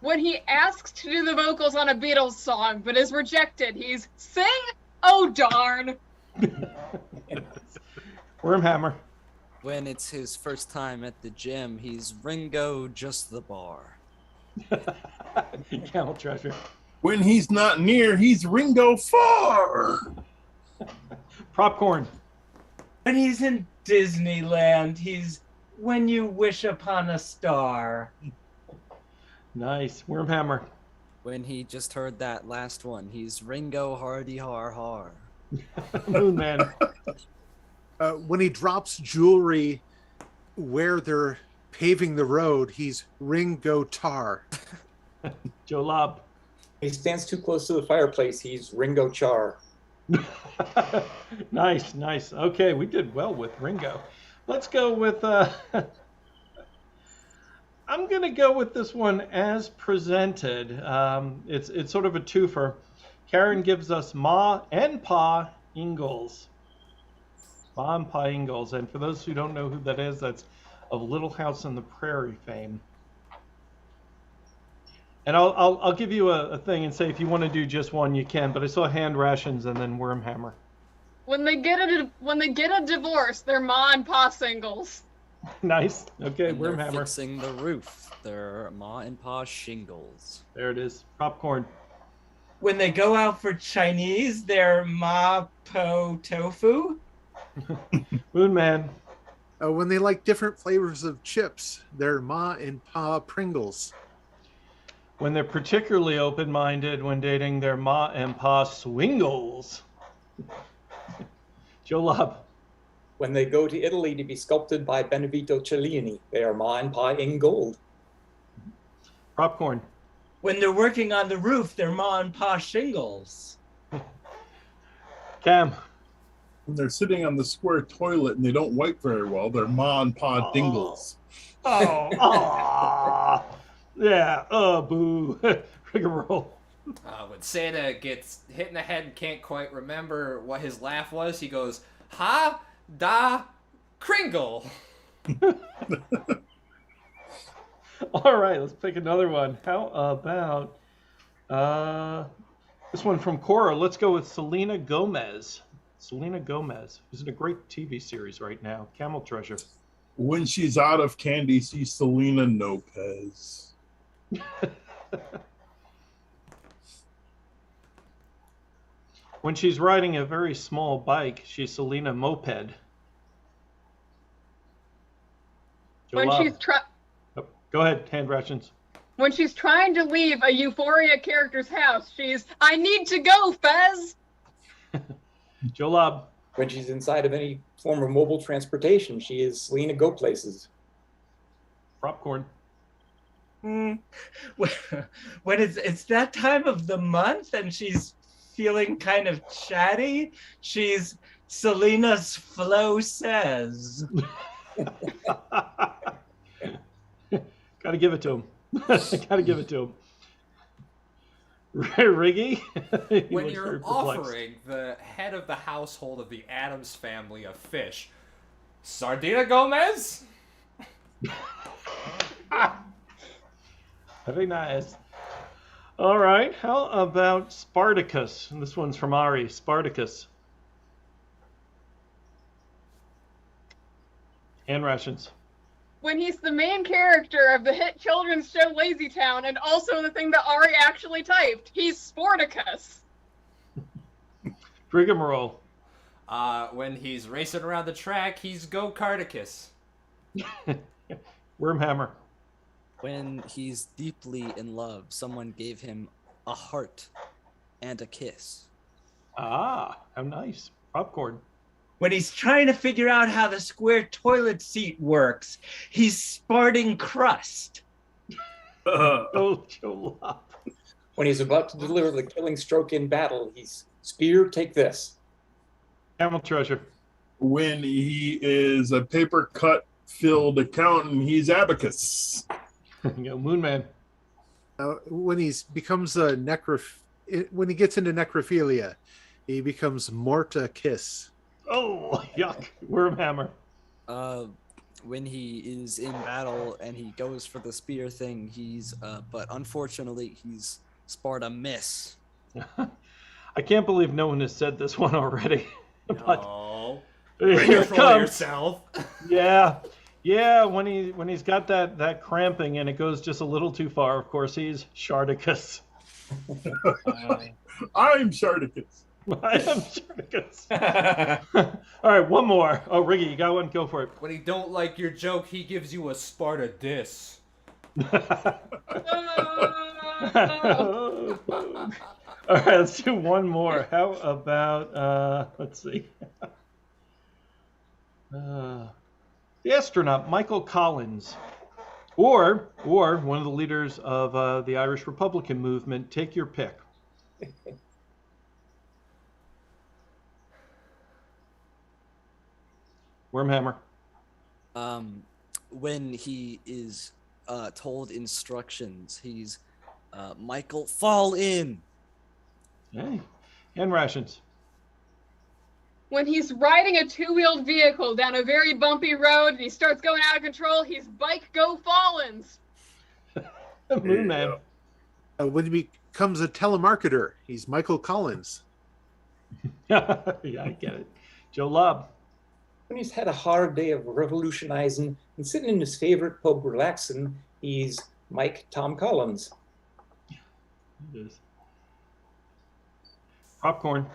When he asks to do the vocals on a Beatles song but is rejected, he's Sing Oh Darn. Wormhammer. when it's his first time at the gym, he's Ringo Just the Bar. Camel Treasure. When he's not near, he's Ringo Far. Propcorn. When he's in Disneyland, he's When You Wish Upon a Star. Nice. Wormhammer. When he just heard that last one, he's Ringo Hardy Har Har. Moonman. When he drops jewelry where they're paving the road, he's Ringo Tar. Joe Lobb. He stands too close to the fireplace, he's Ringo Char. Nice, nice. Okay, we did well with Ringo. Let's go with I'm gonna go with this one as presented. It's sort of a twofer. Karen gives us Ma and Pa Ingalls. Ma and Pa Ingalls, and for those who don't know who that is, that's of Little House on the Prairie fame. And I'll give you a thing and say if you want to do just one, you can. But I saw Hand Rations and then Wormhammer. When they get a divorce, they're Ma and Pa singles. Nice. Okay, When they're Wormhammer. fixing the roof, they're Ma and Pa Shingles. There it is. Popcorn. When they go out for Chinese, they're Ma Po Tofu. Moonman. When they like different flavors of chips, they're Ma and Pa Pringles. When they're particularly open-minded when dating their Ma and Pa Swingles. Joe Lobb. When they go to Italy to be sculpted by Benevito Cellini, they are Ma and Pa in gold. Popcorn. When they're working on the roof, they're Ma and Pa Shingles. Cam. When they're sitting on the square toilet and they don't wipe very well, they're Ma and Pa Dingles. Oh, aw. Yeah, boo. Rigamarole. When Santa gets hit in the head and can't quite remember what his laugh was, he goes, "Ha da Kringle." All right, let's pick another one. How about this one from Cora? Let's go with Selena Gomez. Selena Gomez, who's in a great TV series right now, Camel Treasure. When she's out of candy, she's Selena Lopez. When she's riding a very small bike, she's Selena Moped. Joe When Lobb. she's Go ahead, Hand Rations. when she's trying to leave a Euphoria character's house, she's I need to go, Fez. Joe Lobb. When she's inside of any form of mobile transportation, she is Selena Go Places. Propcorn. When it's that time of the month and she's feeling kind of chatty, she's Selena's Flo Says. Gotta give it to him. Gotta give it to him. Riggy? When you're offering the head of the household of the Addams family a fish, Sardina Gomez? Very nice. All right, how about Spartacus? And this one's from Ari. Spartacus. And Rations. When he's the main character of the hit children's show Lazy Town, and also the thing that Ari actually typed, he's Sporticus. Rigamarole. When he's racing around the track, he's Go-Karticus. Wormhammer. When he's deeply in love, someone gave him a heart and a kiss. Ah, how nice. Popcorn. When he's trying to figure out how the square toilet seat works, he's Sparting Crust. Oh, Joe Lobb. When he's about to deliver the killing stroke in battle, he's Spear, take this. Camel Treasure. When he is a paper cut filled accountant, he's Abacus. Moonman. When he becomes a when he gets into necrophilia, he becomes Morta Kiss. Oh, yuck. Wormhammer. When he is in battle and he goes for the spear thing, he's but unfortunately he's Sparta Miss. I can't believe no one has said this one already. But No. here it Control comes. yourself. Yeah, when he's got that cramping and it goes just a little too far, of course he's Sharticus. I'm Sharticus. I am Sharticus. All right, one more. Oh, Riggy, you got one? Go for it. When he don't like your joke, he gives you a Sparta diss. All right, let's do one more. How about let's see. The astronaut Michael Collins, or one of the leaders of the Irish Republican movement. Take your pick. Wormhammer. When he is told instructions, he's Michael, fall in. Hey, and Rations. When he's riding a two-wheeled vehicle down a very bumpy road and he starts going out of control, he's Bike Go Fallins. Moonman. When he becomes a telemarketer, he's Michael Collins. Yeah, I get it. Joe Lobb. When he's had a hard day of revolutionizing and sitting in his favorite pub relaxing, he's Mike Tom Collins. It is. Popcorn.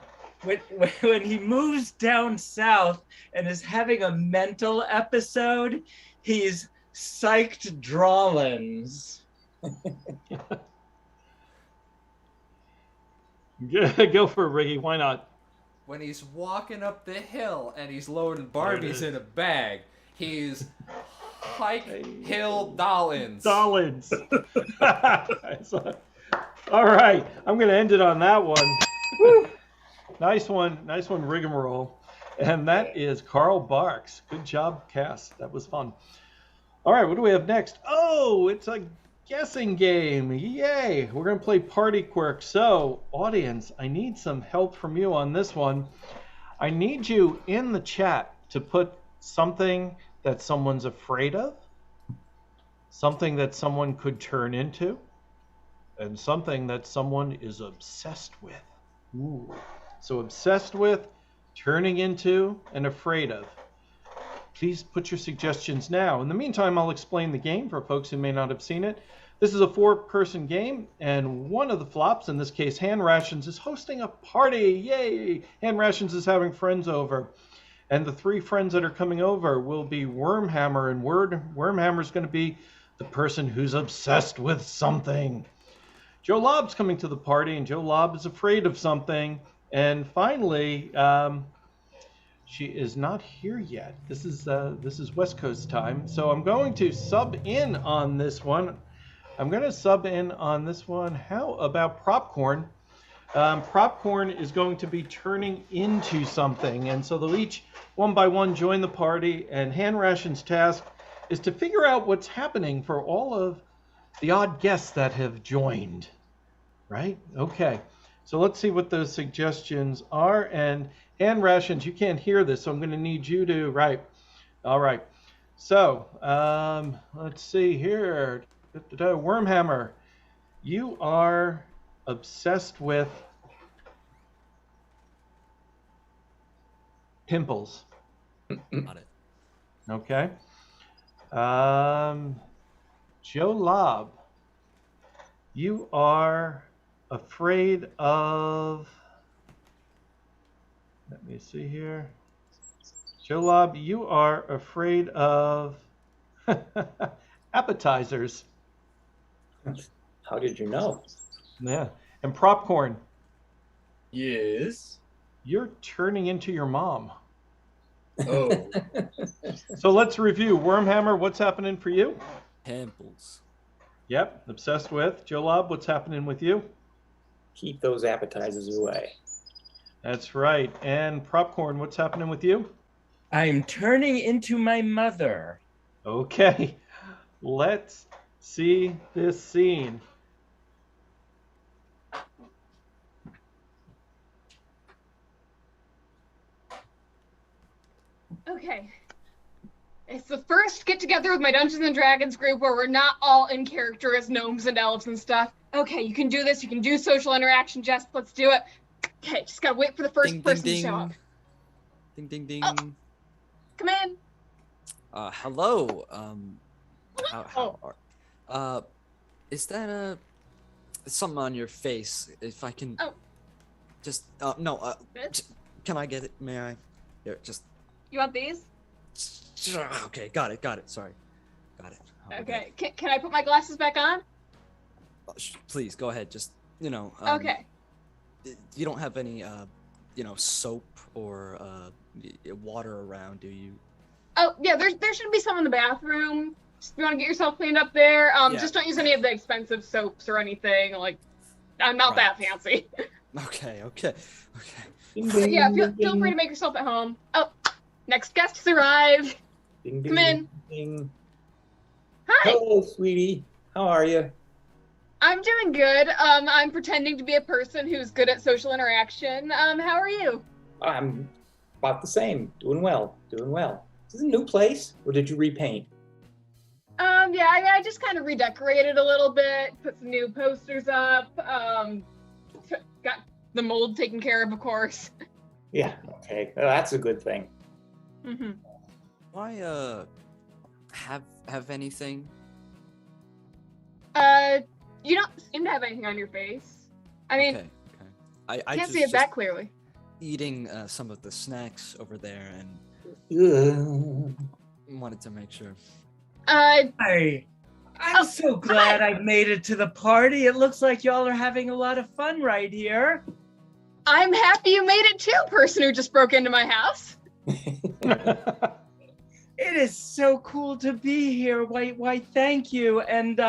When he moves down south and is having a mental episode, he's Psyched Drawlins. Go for it, Riggy. Why not? When he's walking up the hill and he's loading Barbies in a bag, he's Hike Hill Dollins. Dollins. All right, I'm going to end it on that one. Nice one, Rigamarole. And that is Karl Barks. Good job, Cass. That was fun. All right, what do we have next? Oh, it's a guessing game. Yay. We're going to play Party Quirks. So, audience, I need some help from you on this one. I need you in the chat to put something that someone's afraid of, something that someone could turn into, and something that someone is obsessed with. Ooh. So obsessed with, turning into, and afraid of. Please put your suggestions now. In the meantime, I'll explain the game for folks who may not have seen it. This is a 4-person game, and one of the flops, in this case Hand Rations, is hosting a party. Yay! Hand Rations is having friends over. And the 3 friends that are coming over will be Wormhammer, and Wormhammer is going to be the person who's obsessed with something. Joe Lobb's coming to the party, and Joe Lobb is afraid of something. And finally, she is not here yet. This is West Coast time, so I'm going to sub in on this one. How about Propcorn? Propcorn is going to be turning into something, and so they'll each one by one join the party, and Hand Ration's task is to figure out what's happening for all of the odd guests that have joined. Right? Okay. So let's see what those suggestions are. And Hand Rations, you can't hear this, so I'm going to need you to, right. All right. So let's see here. Wormhammer, you are obsessed with pimples. Got it. Okay. Joe Lobb, you are afraid of, let me see here. Joe Lobb, you are afraid of appetizers. How did you know? Yeah. And Propcorn, Yes. you're turning into your mom. Oh. So let's review. Wormhammer, what's happening for you? Pimples. Yep, obsessed with. Joe Lobb, what's happening with you? Keep those appetizers away. That's right. And Propcorn, what's happening with you? I'm turning into my mother. Okay, let's see this scene. Okay. It's the first get together with my Dungeons and Dragons group where we're not all in character as gnomes and elves and stuff. Okay, you can do this. You can do social interaction, Jess. Let's do it. Okay, just gotta wait for the first person to show up. Ding, ding, ding. Oh. Come in. Hello. How are, is that something on your face? If I can just, no, can I get it? May I? Here, just. You want these? Okay, got it. Sorry. Got it. Okay, can I put my glasses back on? Please, go ahead. Just, Okay. You don't have any, soap or water around, do you? Oh, yeah, there should be some in the bathroom. Just, you want to get yourself cleaned up there. Yeah. Just don't use any of the expensive soaps or anything. Like, I'm not that fancy. Okay. But yeah, feel free to make yourself at home. Oh, next guest has arrived. Ding, ding, Come in. ding, ding. Hi. Hello, sweetie. How are you? I'm doing good. I'm pretending to be a person who's good at social interaction. How are you? I'm about the same. Doing well. Is this a new place, or did you repaint? Yeah, I just kind of redecorated a little bit, put some new posters up, got the mold taken care of course. Yeah, okay. That's a good thing. Mm-hmm. Why, have anything? You don't seem to have anything on your face. I mean, Okay. I can't see it that clearly. Eating some of the snacks over there and Ugh. wanted to make sure. I'm so glad I made it to the party. It looks like y'all are having a lot of fun right here. I'm happy you made it too, person who just broke into my house. It is so cool to be here. Why, thank you. And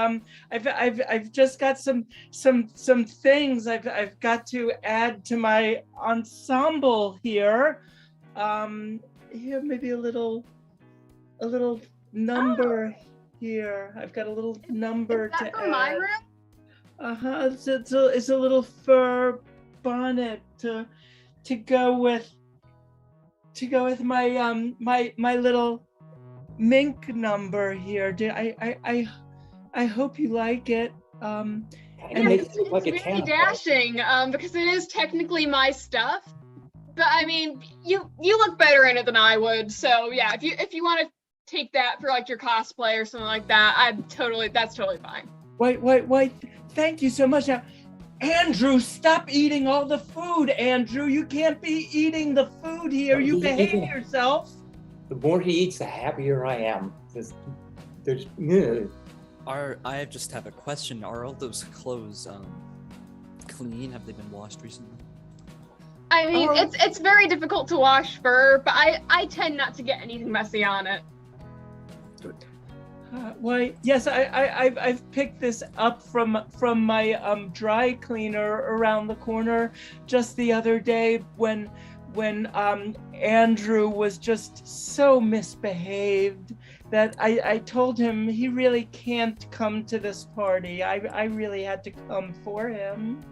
I've just got some things I've got to add to my ensemble here. Here, maybe a little number here. I've got a little number Is that to for add. my room? It's a little fur bonnet to go with my my little mink number here. I hope you like it. And Yeah, makes it look like a it's really camouflage. dashing, because it is technically my stuff. But I mean, you look better in it than I would. So yeah, if you want to take that for like your cosplay or something like that, that's totally fine. Wait, thank you so much. Now, Andrew, stop eating all the food. Andrew, you can't be eating the food here. You behave yourself. The more he eats, the happier I am. There's I just have a question. Are all those clothes clean? Have they been washed recently? I mean, it's very difficult to wash fur, but I tend not to get anything messy on it. Why, yes, I've picked this up from my dry cleaner around the corner just the other day when Andrew was just so misbehaved that I told him he really can't come to this party. I really had to come for him.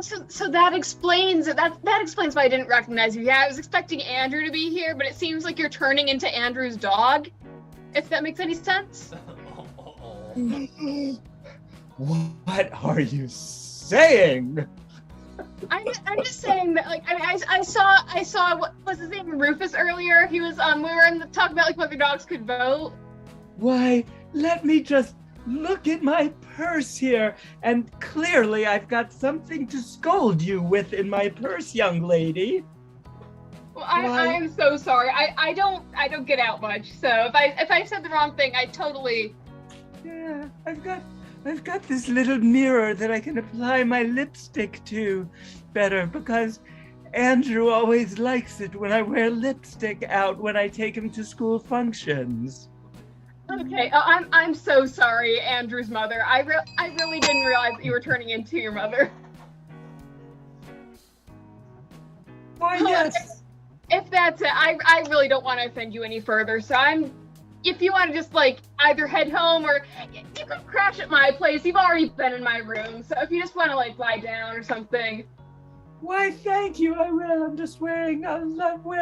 So that explains it. That explains why I didn't recognize you. Yeah, I was expecting Andrew to be here, but it seems like you're turning into Andrew's dog. If that makes any sense. What are you saying? I'm just saying that, like, I mean, I saw what was his name, Rufus, earlier. He was we were in the talk about like whether dogs could vote. Why, let me just look at my purse here, and clearly I've got something to scold you with in my purse, young lady. Well, I am so sorry. I don't get out much. So if I said the wrong thing, I totally. Yeah, I've got this little mirror that I can apply my lipstick to better, because Andrew always likes it when I wear lipstick out when I take him to school functions. Okay, I'm so sorry, Andrew's mother. I really didn't realize that you were turning into your mother. Why, yes. If that's it, I really don't want to offend you any further. So if you want to just like either head home or you can crash at my place. You've already been in my room. So if you just want to like lie down or something. Why, thank you, I will. I'm just wear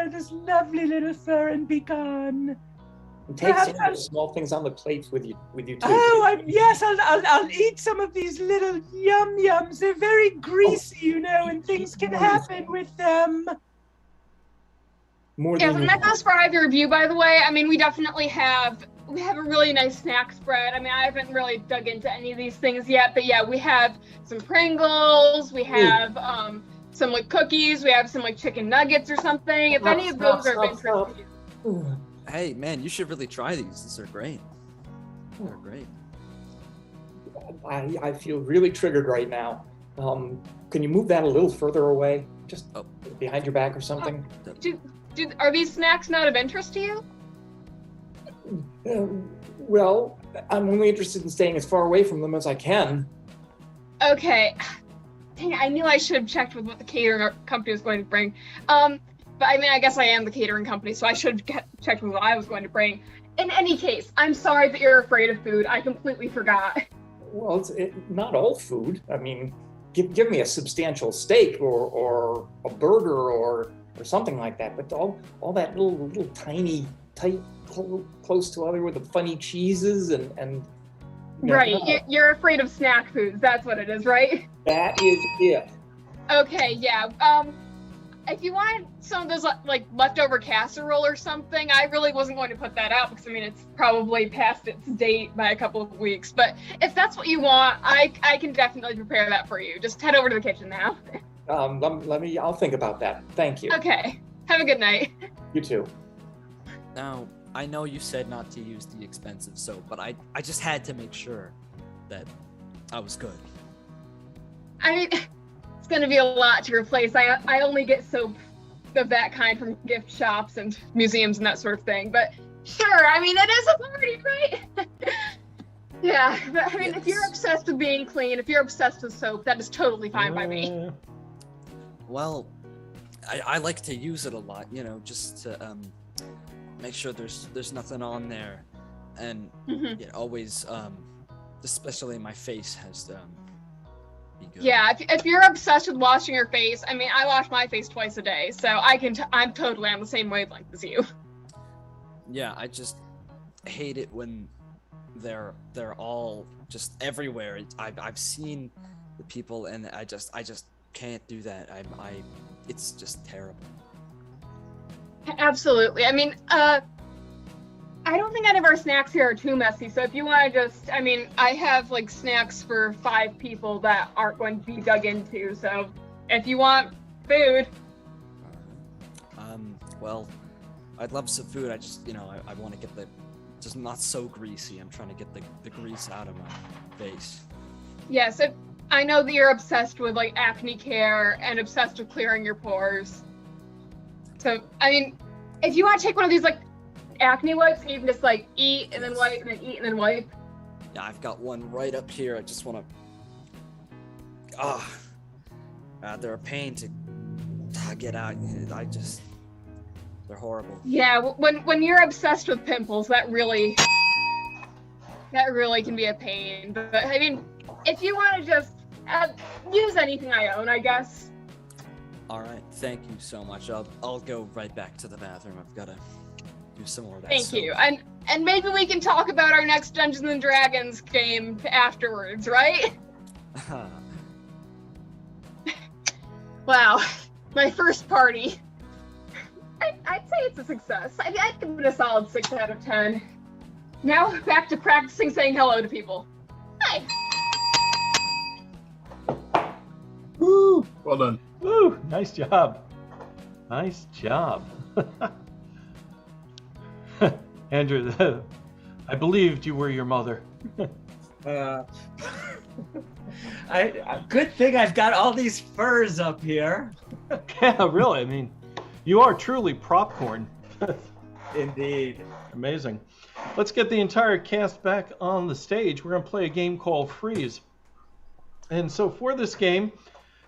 this lovely little fur and be gone. And take some of the small things on the plates with you too. Oh, yes, I'll eat some of these little yum-yums. They're very greasy, you know, and things can happen with them. Yeah, and that goes for either of you, by the way. I mean, we definitely have a really nice snack spread. I mean, I haven't really dug into any of these things yet, but yeah, we have some Pringles, we have some like cookies, we have some like chicken nuggets or something. If any of those are of interest to you. Hey, man, you should really try these. These are great. They're great. I feel really triggered right now. Can you move that a little further away? Just behind your back or something? Are these snacks not of interest to you? Well, I'm only interested in staying as far away from them as I can. Okay. Dang, I knew I should have checked with what the catering company was going to bring. But I mean, I guess I am the catering company, so I should have checked with what I was going to bring. In any case, I'm sorry that you're afraid of food. I completely forgot. Well, it's not all food. I mean, give me a substantial steak or a burger or something like that. But all that little tiny, tight, close to other with the funny cheeses and right. You're afraid of snack foods. That's what it is, right? That is it. Okay, yeah. If you wanted some of those like leftover casserole or something, I really wasn't going to put that out because I mean it's probably past its date by a couple of weeks. But if that's what you want, I can definitely prepare that for you. Just head over to the kitchen now. I'll think about that. Thank you. Okay. Have a good night. You too. Now, I know you said not to use the expensive soap, but I just had to make sure that I was good. I mean, it's going to be a lot to replace. I only get soap of that kind from gift shops and museums and that sort of thing. But sure, I mean, it is a party, right? Yeah, but I mean, if you're obsessed with being clean, if you're obsessed with soap, that is totally fine by me. Well, I like to use it a lot, you know, just to make sure there's nothing on there, and it always, especially my face, has to be good. Yeah, if you're obsessed with washing your face, I mean, I wash my face twice a day, so I'm totally on the same wavelength as you. Yeah, I just hate it when they're all just everywhere. I've seen the people, and I just can't do that. It's just terrible. Absolutely. I mean, I don't think any of our snacks here are too messy. So if you want to just, I mean, I have like snacks for 5 people that aren't going to be dug into. So if you want food. Well, I'd love some food. I just, you know, I want to get just not so greasy. I'm trying to get the grease out of my face. Yes. I know that you're obsessed with like acne care and obsessed with clearing your pores. So, I mean, if you want to take one of these like acne wipes, you can just like eat and then wipe and then eat and then wipe. Yeah, I've got one right up here. I just want to. They're a pain to get out. They're horrible. Yeah, when you're obsessed with pimples, that really can be a pain. But I mean, if you want to just use anything I own, I guess. All right, thank you so much. I'll go right back to the bathroom. I've got to do some more of that. Thank you. And maybe we can talk about our next Dungeons and Dragons game afterwards, right? Wow, my first party. I'd say it's a success. I'd give it a solid 6 out of 10. Now back to practicing saying hello to people. Hi. Woo! Well done. Woo! Nice job. Nice job. Andrew, I believed you were your mother. Good thing I've got all these furs up here. Yeah, really. I mean, you are truly Propcorn. Indeed. Amazing. Let's get the entire cast back on the stage. We're going to play a game called Freeze. And so for this game,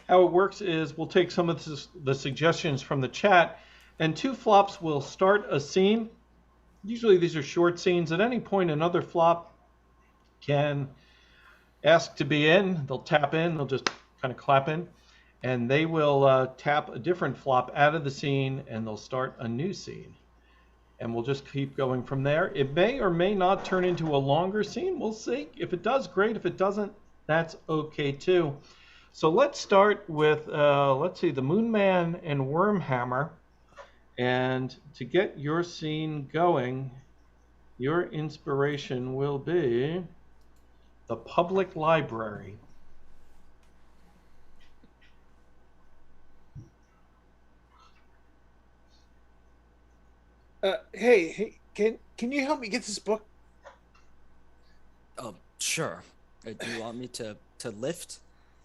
how it works is we'll take some of the suggestions from the chat, and 2 flops will start a scene. Usually these are short scenes. At any point, another flop can ask to be in. They'll tap in. They'll just kind of clap in. And they will tap a different flop out of the scene, and they'll start a new scene. And we'll just keep going from there. It may or may not turn into a longer scene. We'll see. If it does, great. If it doesn't, that's okay too. So let's start with, let's see, the Moonman and Wormhammer. And to get your scene going, your inspiration will be the public library. Hey, can you help me get this book? Sure. Do you want me to lift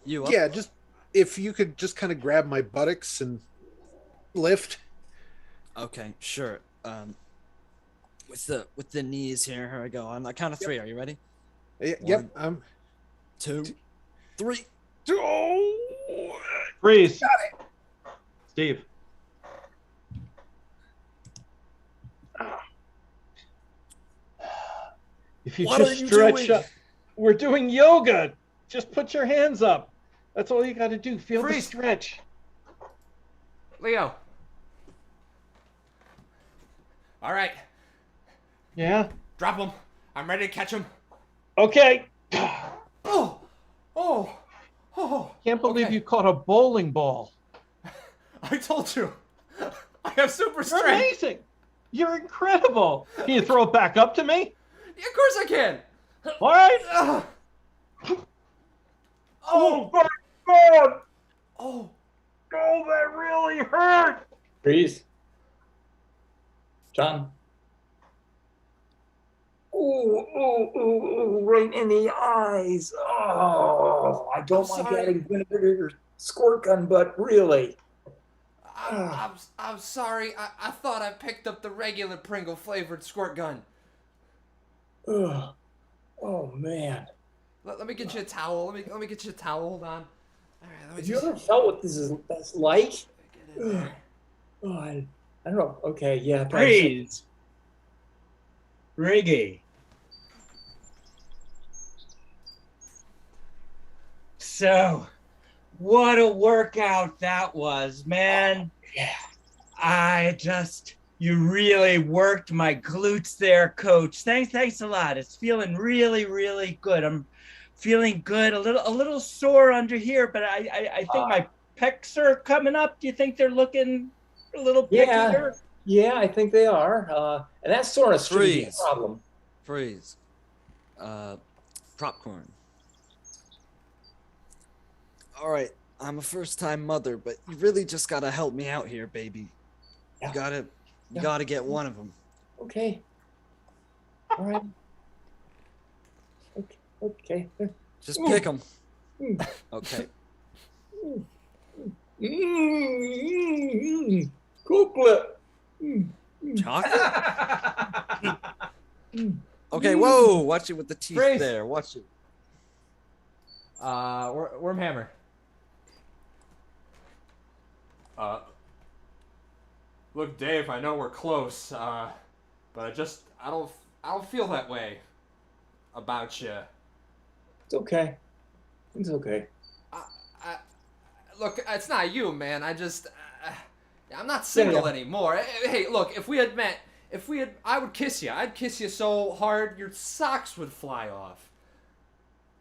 you up? Yeah, just if you could just kind of grab my buttocks and lift. Okay, sure. With the knees here I go. On the count of 3. Are you ready? Yep. 2, 3. Oh! Freeze. Got it. Steve. If you What just are you stretch doing? up, we're doing yoga. Just put your hands up. That's all you got to do. Feel the Freeze. stretch. Leo. All right. Yeah. Drop him. I'm ready to catch him. Okay. Oh. Can't believe Okay. you caught a bowling ball. I told you. I have super You're strength. amazing. You're incredible. Can you throw it back up to me? Yeah, of course I can. All right. Ugh. Oh my God. Oh. Oh, that really hurt. Freeze. John. Ooh, right in the eyes. Oh, I don't I'm mind sorry. getting vinegar or squirt gun, but really. I'm sorry. I thought I picked up the regular Pringle flavored squirt gun. Ugh. Oh, man. Let me get you a towel. Let me get you a towel. Hold on. All right. Let me Have you just ever felt what that's like? get in there. Oh, I don't know. Okay, yeah. probably- Freeze. Riggy. So, what a workout that was, man. Yeah. You really worked my glutes there, coach. Thanks a lot. It's feeling really, really good. I'm feeling good. A little sore under here, but I think my pecs are coming up. Do you think they're looking a little Yeah. pickier? Yeah, I think they are. And that soreness shouldn't be a Freeze. problem. Freeze. Propcorn. All right, I'm a first-time mother, but you really just gotta help me out here, baby. Yeah. You gotta get one of them. Okay. All right. Okay. Just pick them. Okay. Chocolate. Chocolate? Okay, whoa! Watch it with the teeth Fraiche. there. Watch it. Wormhammer. Look, Dave, I know we're close, but I don't feel that way about you. It's okay. It's okay. Look, it's not you, man. I'm not single Yeah. anymore. Hey, look, if we had met, I would kiss you. I'd kiss you so hard your socks would fly off.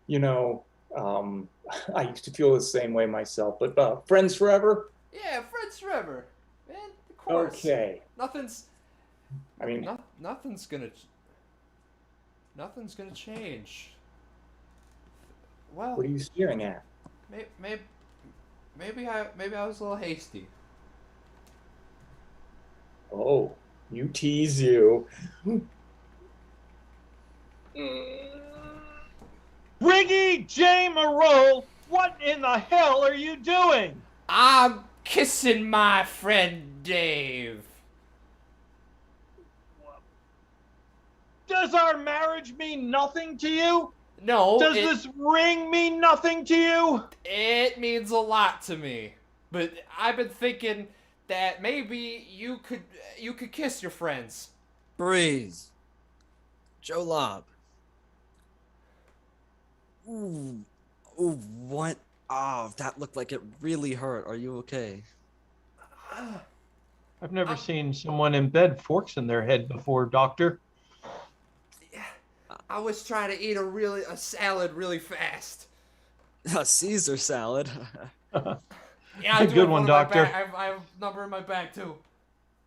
You know, I used to feel the same way myself, but friends forever? Yeah, friends forever. Man, of course. Okay. Nothing's gonna change. Well, What are you staring at? maybe I was a little hasty. Oh, you tease you. Rigamarole, what in the hell are you doing? I'm kissing my friend Dave. Does our marriage mean nothing to you? No, Does this ring mean nothing to you? It means a lot to me. But I've been thinking that maybe you could kiss your friends. Breeze. Joe Lobb. Ooh, what? Oh, that looked like it really hurt. Are you okay? I've never seen someone embed forks in their head before, Doctor. I was trying to eat a salad really fast. A Caesar salad. Yeah, I do Good have one, in my Doctor. bag. I have a number in my bag too.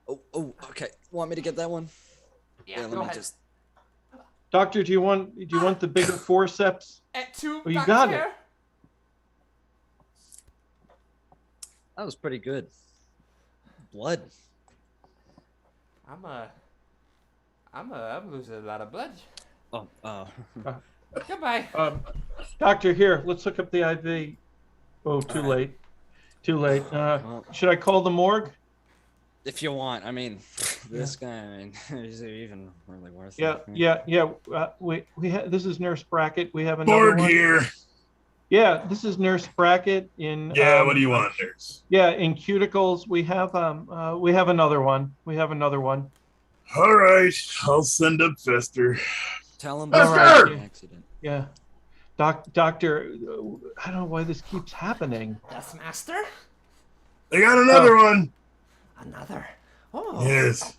Oh, okay. Want me to get that one? Yeah, let go me ahead. just. Doctor, do you want the bigger forceps? At 2, Oh, you Dr. got Chair? it. That was pretty good. Blood. I'm losing a lot of blood. Oh. Goodbye. Doctor, here, let's hook up the IV. Oh, too late. Too late. Well, Should I call the morgue? if you want, I mean, this guy, I mean, is it even really worth Yeah, it? yeah. This is Nurse Brackett. We have another Borg one. here. Yeah, this is Nurse Brackett in. Yeah, what do you want, nurse? Yeah, in cuticles. We have another one. All right, I'll send up Fester. Tell him Let's about go! the accident. Yeah. Doctor, I don't know why this keeps happening. Yes, master. I got another one. Another. Oh. Yes.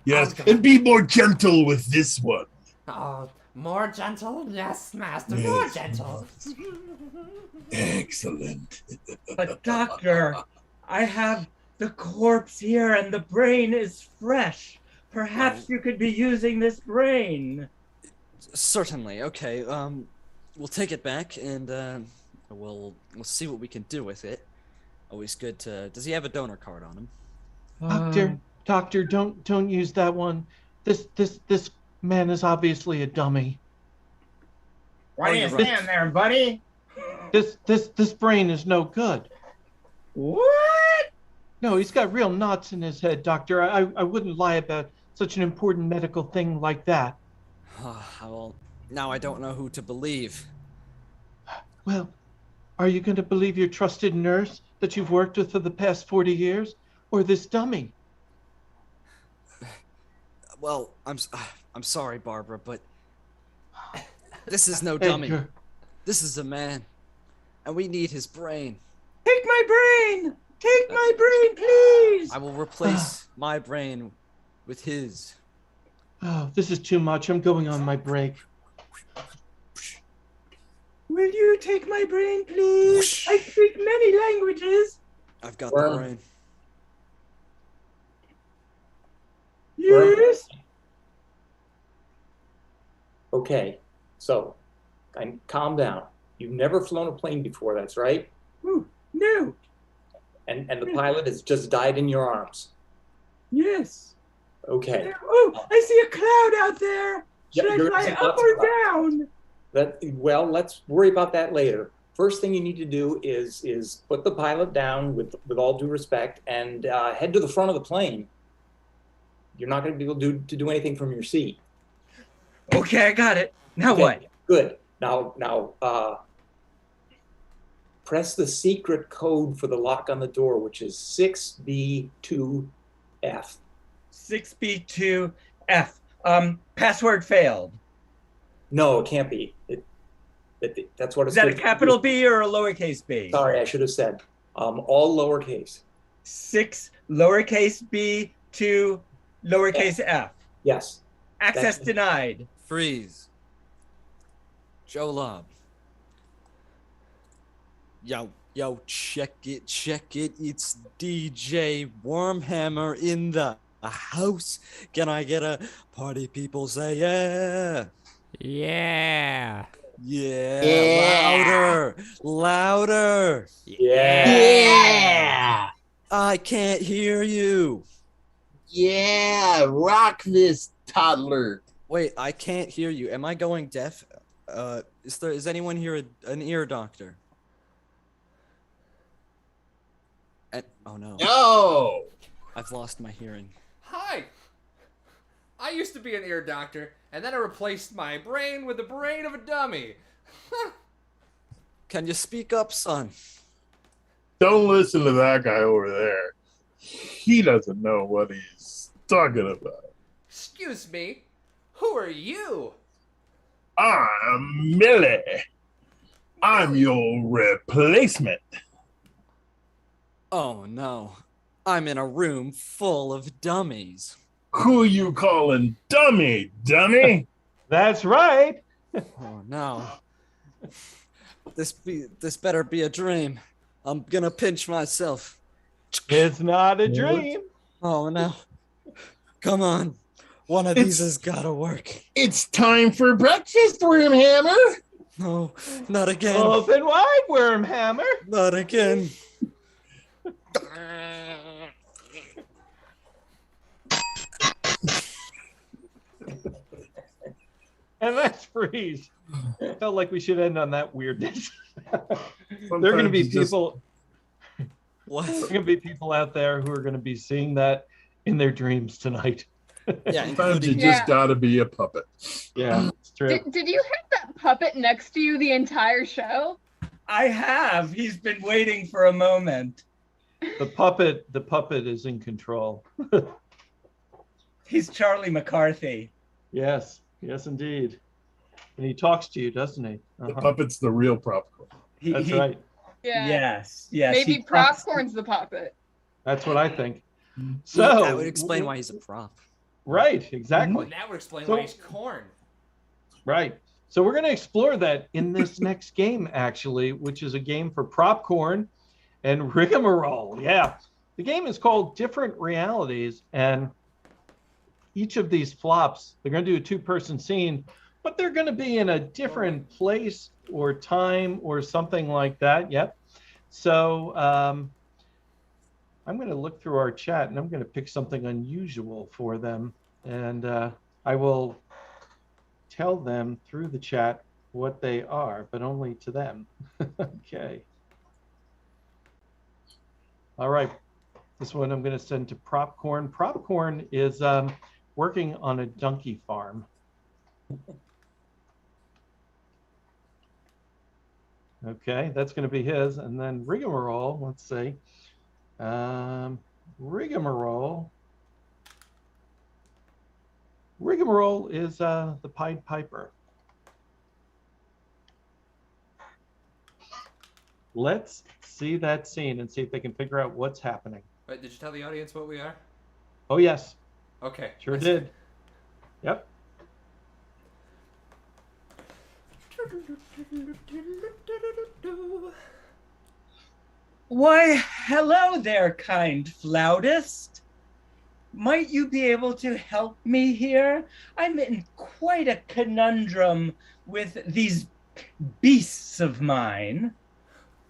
Yes. And be more gentle with this one. Oh, more gentle? Yes, master. Yes. More gentle. Excellent. But doctor, I have the corpse here and the brain is fresh. Perhaps you could be using this brain. Certainly. Okay. We'll take it back and we'll see what we can do with it. Always good to. Does he have a donor card on him? Doctor, don't use that one. This man is obviously a dummy. Why do you right. stand there, buddy? This brain is no good. What? No, he's got real knots in his head, Doctor. I wouldn't lie about such an important medical thing like that. Well, now I don't know who to believe. Well, are you going to believe your trusted nurse that you've worked with for the past 40 years, or this dummy? Well, I'm sorry, Barbara, but this is no dummy. Edgar. This is a man, and we need his brain. Take my brain! Take my brain, please! I will replace my brain with his. Oh, this is too much. I'm going on my break. Will you take my brain, please? I speak many languages. I've got Worm. the brain. Yes. Okay, so calm down. You've never flown a plane before, that's right? Ooh, no. And the pilot has just died in your arms. Yes. Okay. Oh, I see a cloud out there. Should Yeah, I you're fly seeing up lots or of clouds. down? Well, let's worry about that later. first thing you need to do is put the pilot down with all due respect and head to the front of the plane. You're not going to be able to do anything from your seat. Okay, I got it. Now Okay, what? Good. Now, press the secret code for the lock on the door, which is 6B2F. 6B2F. Password failed. No, it can't be. That's what it's. Is that a capital B or a lowercase b? Sorry, I should have said. All lowercase. 6 lowercase b 2 lowercase f. Yes. Access denied. Freeze. Joe Lobb. Yo, check it. It's DJ Wormhammer in the house. Can I get a party people say yeah? Yeah. Yeah. Louder. Yeah. I can't hear you. Yeah, rock this toddler. Wait, I can't hear you. Am I going deaf? Is anyone here an ear doctor? Oh no. No. I've lost my hearing. Hi. I used to be an ear doctor, and then I replaced my brain with the brain of a dummy. Can you speak up, son? Don't listen to that guy over there. He doesn't know what he's talking about. Excuse me. Who are you? I'm Millie. I'm your replacement. Oh no. I'm in a room full of dummies. Who you calling dummy, dummy? That's right. Oh no. This better be a dream. I'm gonna pinch myself. It's not a dream. Oh no. Come on. One of these has gotta work. It's time for breakfast, Wormhammer. No, not again. Open wide, Wormhammer. Not again. And that's Fraiche. Felt like we should end on that weirdness. There are going to Sometimes be you just- people. What? There are going to be people out there who are going to be seeing that in their dreams tonight. Yeah, Sometimes you including just gotta be a puppet. Yeah, it's true. Did you have that puppet next to you the entire show? I have. He's been waiting for a moment. The puppet is in control. He's Charlie McCarthy. Yes, indeed. And he talks to you, doesn't he? The puppet's the real Propcorn. That's right. Yeah. Yes. Maybe he talks- Propcorn's the puppet. That's what I think. So that would explain why he's a prop. Right, exactly. That would explain So- why he's corn. Right. So we're going to explore that in this next game, actually, which is a game for Propcorn and Rigamarole. Yeah. The game is called Different Realities, and each of these flops, they're going to do a two-person scene, but they're going to be in a different place or time or something like that. Yep. So I'm going to look through our chat, and I'm going to pick something unusual for them, and I will tell them through the chat what they are, but only to them. Okay. All right. This one I'm going to send to Propcorn. Propcorn is working on a donkey farm. Okay, that's going to be his. And then Rigamarole, let's see. Rigamarole is the Pied Piper. Let's see that scene and see if they can figure out what's happening. Wait, did you tell the audience what we are? Oh, yes, Okay. sure I see. did. Yep. Why, hello there, kind flautist. Might you be able to help me here? I'm in quite a conundrum with these beasts of mine.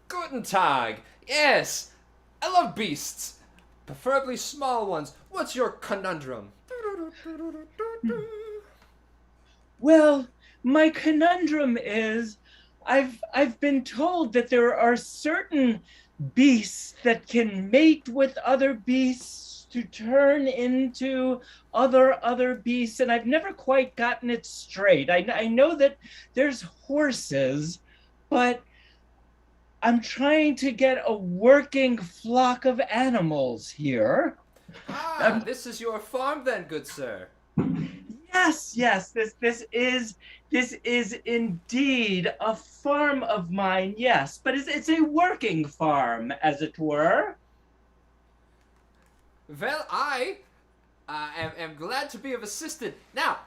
Guten Tag. Yes, I love beasts, preferably small ones. What's your conundrum? Well, my conundrum is I've been told that there are certain beasts that can mate with other beasts to turn into other beasts, and I've never quite gotten it straight. I know that there's horses, but I'm trying to get a working flock of animals here. This is your farm then, good sir. Yes, this is indeed a farm of mine, yes, but it's a working farm, as it were. Well, I am glad to be of assistance. Now,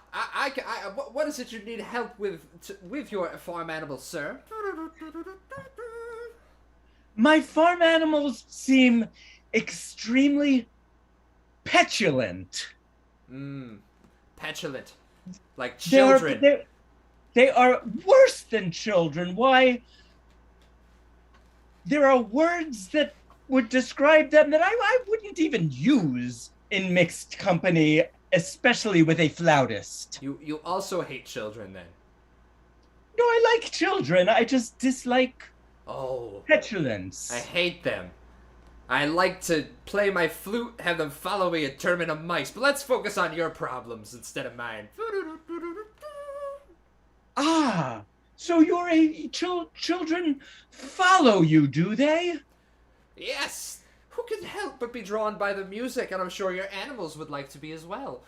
what is it you need help with your farm animals, sir? My farm animals seem extremely petulant. Petulant. Like children. They are worse than children. Why? There are words that would describe them that I wouldn't even use in mixed company, especially with a flautist. You also hate children then? No, I like children. I just dislike petulance. I hate them. I like to play my flute, have them follow me, and turn them into mice. But let's focus on your problems instead of mine. Ah, so you're children follow you, do they? Yes. Who can help but be drawn by the music? And I'm sure your animals would like to be as well.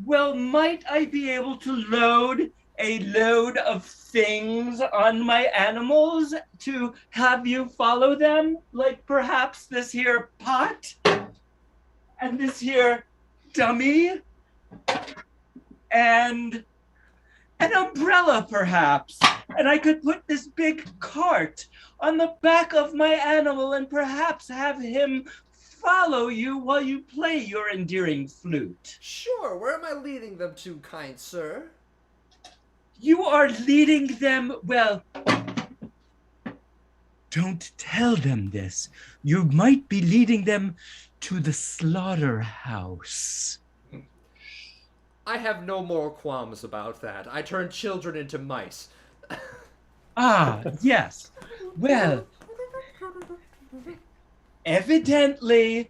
Well, might I be able to load a load of things on my animals to have you follow them? Like perhaps this here pot and this here dummy and an umbrella perhaps. And I could put this big cart on the back of my animal and perhaps have him follow you while you play your endearing flute. Sure, where am I leading them to, kind sir? You are leading them, well, don't tell them this. You might be leading them to the slaughterhouse. I have no more qualms about that. I turn children into mice. Ah, yes. Well, evidently,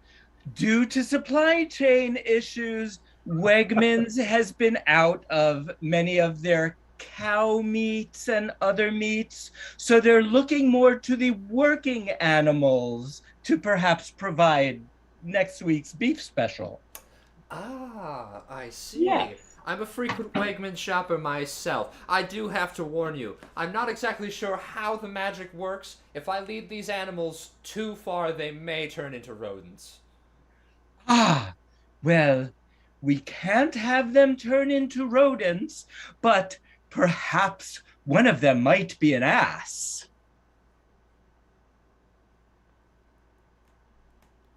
due to supply chain issues, Wegmans has been out of many of their cow meats and other meats, so they're looking more to the working animals to perhaps provide next week's beef special. Ah, I see. Yes. I'm a frequent Wegman shopper myself. I do have to warn you, I'm not exactly sure how the magic works. If I lead these animals too far, they may turn into rodents. Ah, well, we can't have them turn into rodents, but perhaps one of them might be an ass.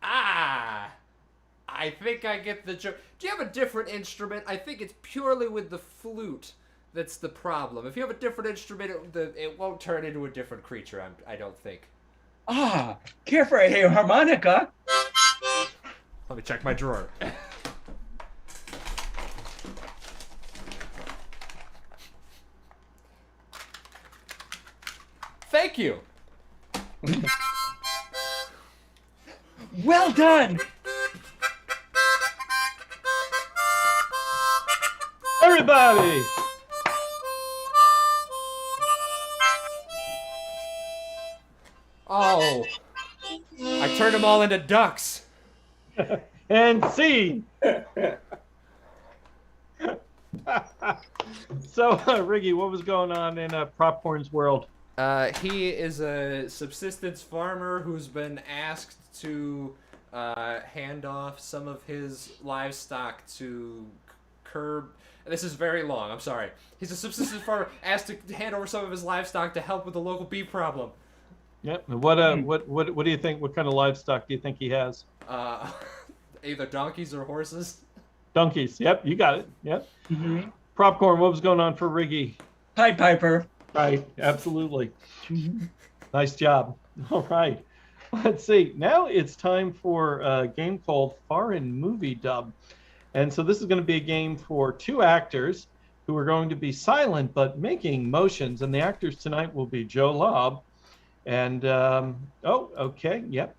Ah, I think I get the joke. Do you have a different instrument? I think it's purely with the flute that's the problem. If you have a different instrument, it won't turn into a different creature, I don't think. Ah, care for a harmonica? Let me check my drawer. Thank you. Well done. Everybody! Oh. I turned them all into ducks. And scene! So, Riggy, what was going on in Propcorn's world? He is a subsistence farmer who's been asked to hand off some of his livestock to curb. This is very long, I'm sorry. He's a subsistence farmer asked to hand over some of his livestock to help with the local beef problem. Yep. And what do you think? What kind of livestock do you think he has? Either donkeys or horses. Donkeys. Yep, you got it. Yep. Mm-hmm. Propcorn, what was going on for Riggy? Pied Piper. Right, absolutely. Nice job. All right. Let's see. Now it's time for a game called Foreign Movie Dub. And so this is going to be a game for two actors who are going to be silent but making motions. And the actors tonight will be Joe Lobb and oh, okay, yep.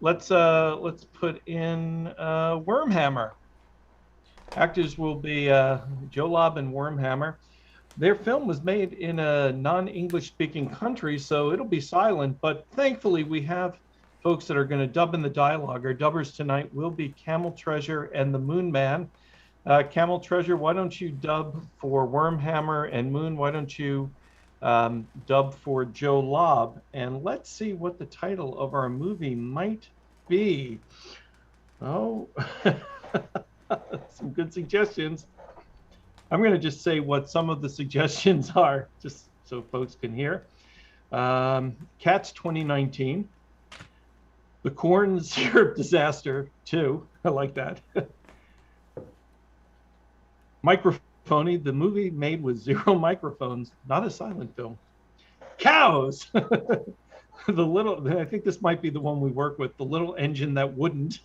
Let's put in Wormhammer. Actors will be Joe Lobb and Wormhammer. Their film was made in a non-English speaking country, so it'll be silent, but thankfully we have folks that are going to dub in the dialogue. Our dubbers tonight will be Camel Treasure and the Moonman. Camel Treasure, why don't you dub for Wormhammer, and Moon, why don't you dub for Joe Lobb? And let's see what the title of our movie might be. Oh, some good suggestions. I'm going to just say what some of the suggestions are, just so folks can hear. Cats 2019. The Corn Syrup Disaster 2. I like that. Microphony, the movie made with 0 microphones, not a silent film. Cows. I think this might be the one we work with, The Little Engine That Wouldn't.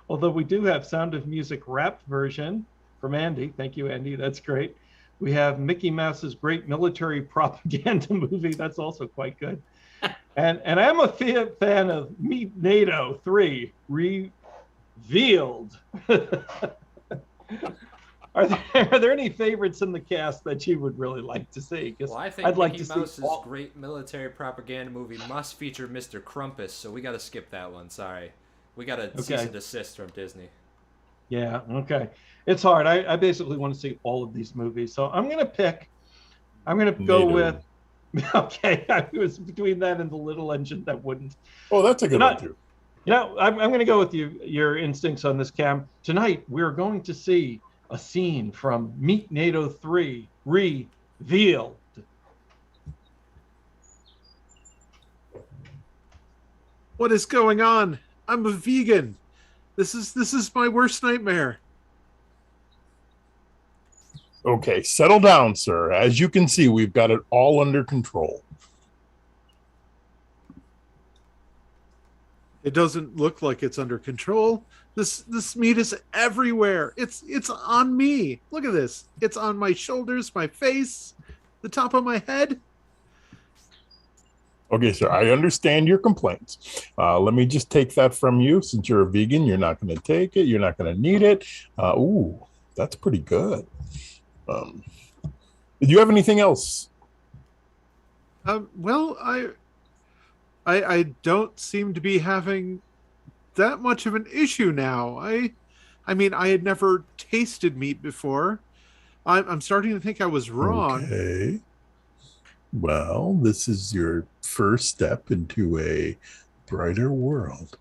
Although we do have Sound of Music rap version from Andy. Thank you, Andy. That's great. We have Mickey Mouse's Great Military Propaganda Movie. That's also quite good. And I'm a fan of Meet NATO 3 Revealed. Are there any favorites in the cast that you would really like to see? Well, I think Mickey Mouse's Great Military Propaganda Movie must feature Mr. Crumpus, so we got to skip that one. Sorry. We got a cease and desist from Disney. Yeah, okay. It's hard. I basically want to see all of these movies. So I'm going to go with, okay, I was between that and The Little Engine That Wouldn't. Oh, that's a good one too. I'm going to go with your instincts on this, Cam. Tonight, we're going to see a scene from Meet NATO 3 Revealed. What is going on? I'm a vegan. This is my worst nightmare. Okay, settle down, sir. As you can see, we've got it all under control. It doesn't look like it's under control. This meat is everywhere. It's on me. Look at this. It's on my shoulders, my face, the top of my head. Okay, sir, I understand your complaints. Let me just take that from you. Since you're a vegan, you're not going to take it. You're not going to need it. Ooh, that's pretty good. Do you have anything else? Well, I don't seem to be having that much of an issue now. I mean, I had never tasted meat before. I'm starting to think I was wrong. Okay. Well, this is your first step into a brighter world.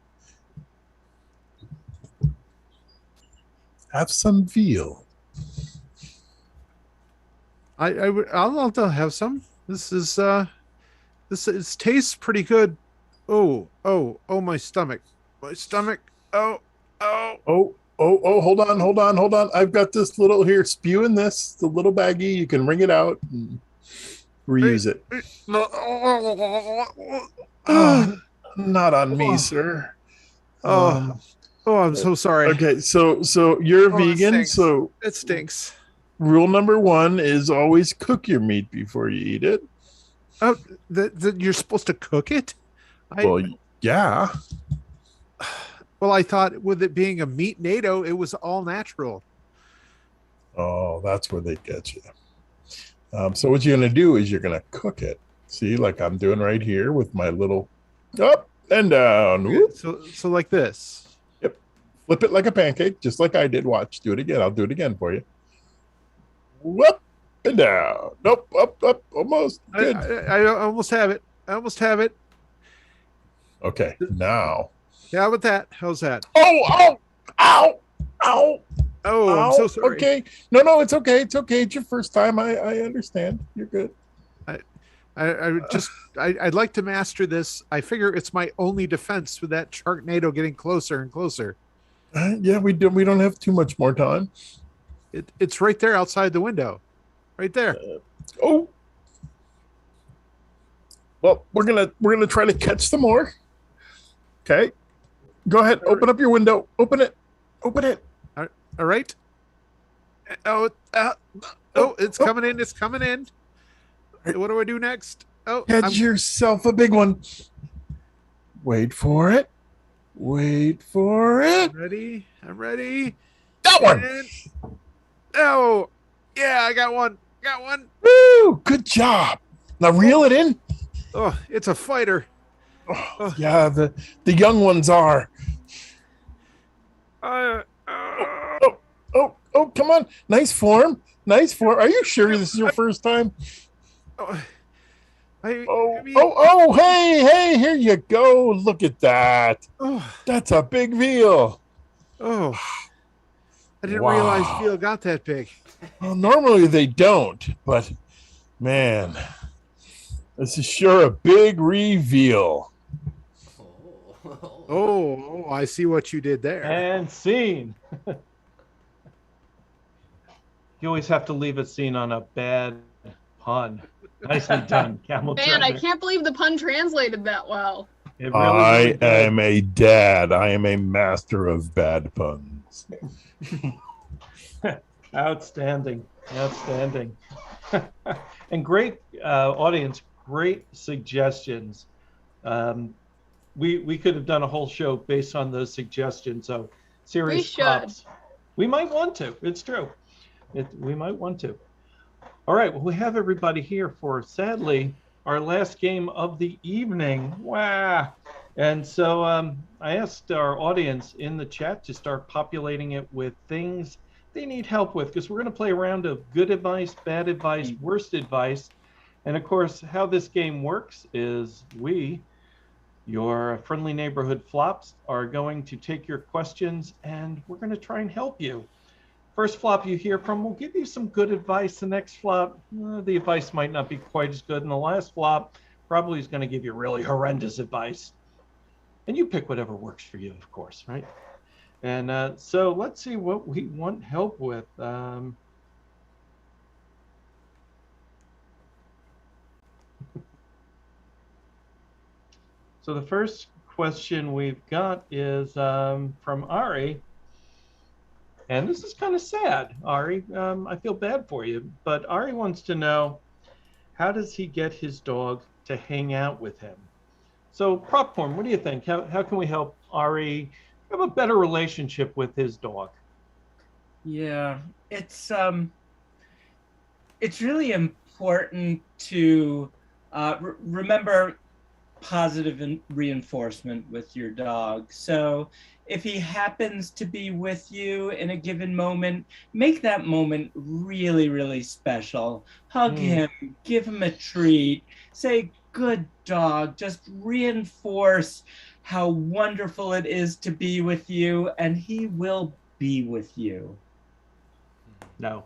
Have some veal. I'll have some. This tastes pretty good. Oh, my stomach. My stomach. Oh. Hold on. I've got this little here. Spew in this, the little baggie. You can wring it out and reuse it. Not on me, sir. I'm so sorry. Okay, so you're a vegan, so it stinks. Rule number 1 is always cook your meat before you eat it. Oh, you're supposed to cook it? Well, yeah. Well, I thought with it being a meat NATO, it was all natural. Oh, that's where they get you. So what you're going to do is you're going to cook it. See, like I'm doing right here with my little up and down. Whoop. So like this. Yep. Flip it like a pancake, just like I did. Watch. Do it again. I'll do it again for you. Whoop and down. Nope. Up. Almost. Good. I almost have it. Okay. Now. Yeah, with that. How's that? Oh, ow. Oh, I'm so sorry. Okay. No, it's okay. It's okay. It's your first time. I understand. You're good. I'd like to master this. I figure it's my only defense with that Sharknado getting closer and closer. Yeah, we don't have too much more time. It's right there outside the window. Right there. Well, we're gonna try to catch some more. Okay. Go ahead. Open up your window. Open it. All right. It's coming in. It's coming in. What do I do next? Catch yourself a big one. Wait for it. Wait for it. I'm ready. Got one. Yeah, I got one. Woo! Good job. Now reel it in. Oh, it's a fighter. Oh, yeah, the young ones are. Oh, come on. Nice form. Are you sure this is your first time? Hey, here you go. Look at that. That's a big veal. I didn't realize veal got that big. Well, normally they don't, but man, this is sure a big reveal. Oh, I see what you did there. And scene. You always have to leave a scene on a bad pun. Nicely done, Camel. Man, I can't believe the pun translated that well. Really I am a dad. I am a master of bad puns. Outstanding. And great audience, great suggestions. We could have done a whole show based on those suggestions. So serious props. We might want to. It's true. We might want to. All right. Well, we have everybody here for, sadly, our last game of the evening. Wow. And so I asked our audience in the chat to start populating it with things they need help with, because we're going to play a round of good advice, bad advice, worst advice. And of course, how this game works is we, your friendly neighborhood flops, are going to take your questions and we're going to try and help you. First flop you hear from will give you some good advice. The next flop, the advice might not be quite as good. And the last flop probably is going to give you really horrendous advice. And you pick whatever works for you, of course, right? And so let's see what we want help with. So the first question we've got is from Ari. And this is kind of sad, Ari. I feel bad for you. But Ari wants to know, how does he get his dog to hang out with him? So Propcorn, what do you think? How can we help Ari have a better relationship with his dog? Yeah, it's really important to remember positive reinforcement with your dog. So if he happens to be with you in a given moment, make that moment really, really special. Hug him, give him a treat, say, good dog, just reinforce how wonderful it is to be with you, and he will be with you. No.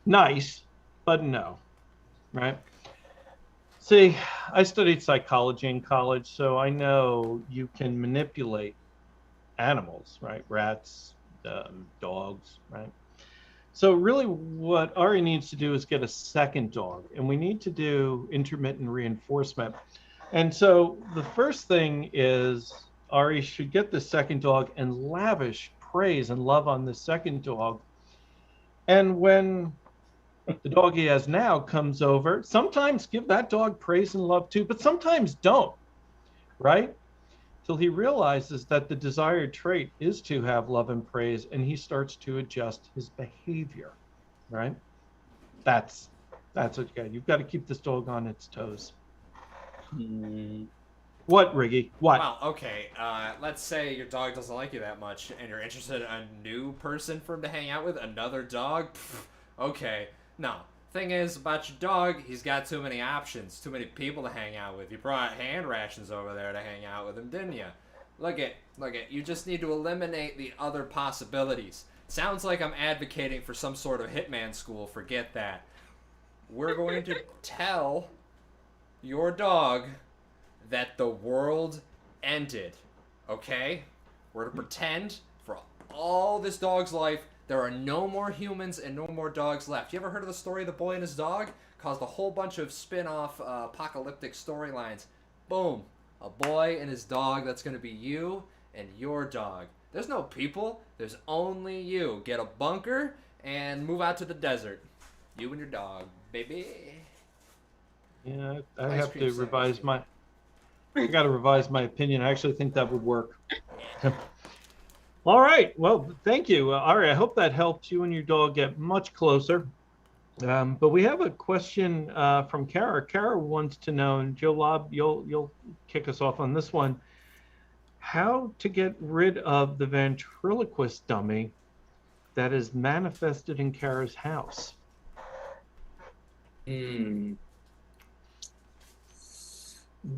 Nice, but no, right? See, I studied psychology in college, so I know you can manipulate animals, right? Rats, dogs, right? So really what Ari needs to do is get a second dog, and we need to do intermittent reinforcement. And so the first thing is Ari should get the second dog and lavish praise and love on the second dog. And when the dog he has now comes over, sometimes give that dog praise and love too, but sometimes don't, right? Till he realizes that the desired trait is to have love and praise, and he starts to adjust his behavior, right? That's okay. You've got to keep this dog on its toes. What, Riggy? What? Well, okay. Let's say your dog doesn't like you that much, and you're interested in a new person for him to hang out with, another dog. Okay. No. Thing is about your dog, he's got too many options, too many people to hang out with. You brought hand rations over there to hang out with him, didn't you? Look at. You just need to eliminate the other possibilities. Sounds like I'm advocating for some sort of hitman school. Forget that. We're going to tell your dog that the world ended, okay? We're to pretend for all this dog's life there are no more humans and no more dogs left. You ever heard of the story of the boy and his dog? Caused a whole bunch of spin-off apocalyptic storylines. Boom. A boy and his dog, that's going to be you and your dog. There's no people. There's only you. Get a bunker and move out to the desert. You and your dog, baby. Yeah, I Ice have cream to sandwich. revise my. I got to revise my opinion. I actually think that would work. All right. Well, thank you, Ari. I hope that helps you and your dog get much closer. But we have a question from Kara. Kara wants to know, and Joe Lobb, you'll kick us off on this one. How to get rid of the ventriloquist dummy that is manifested in Kara's house?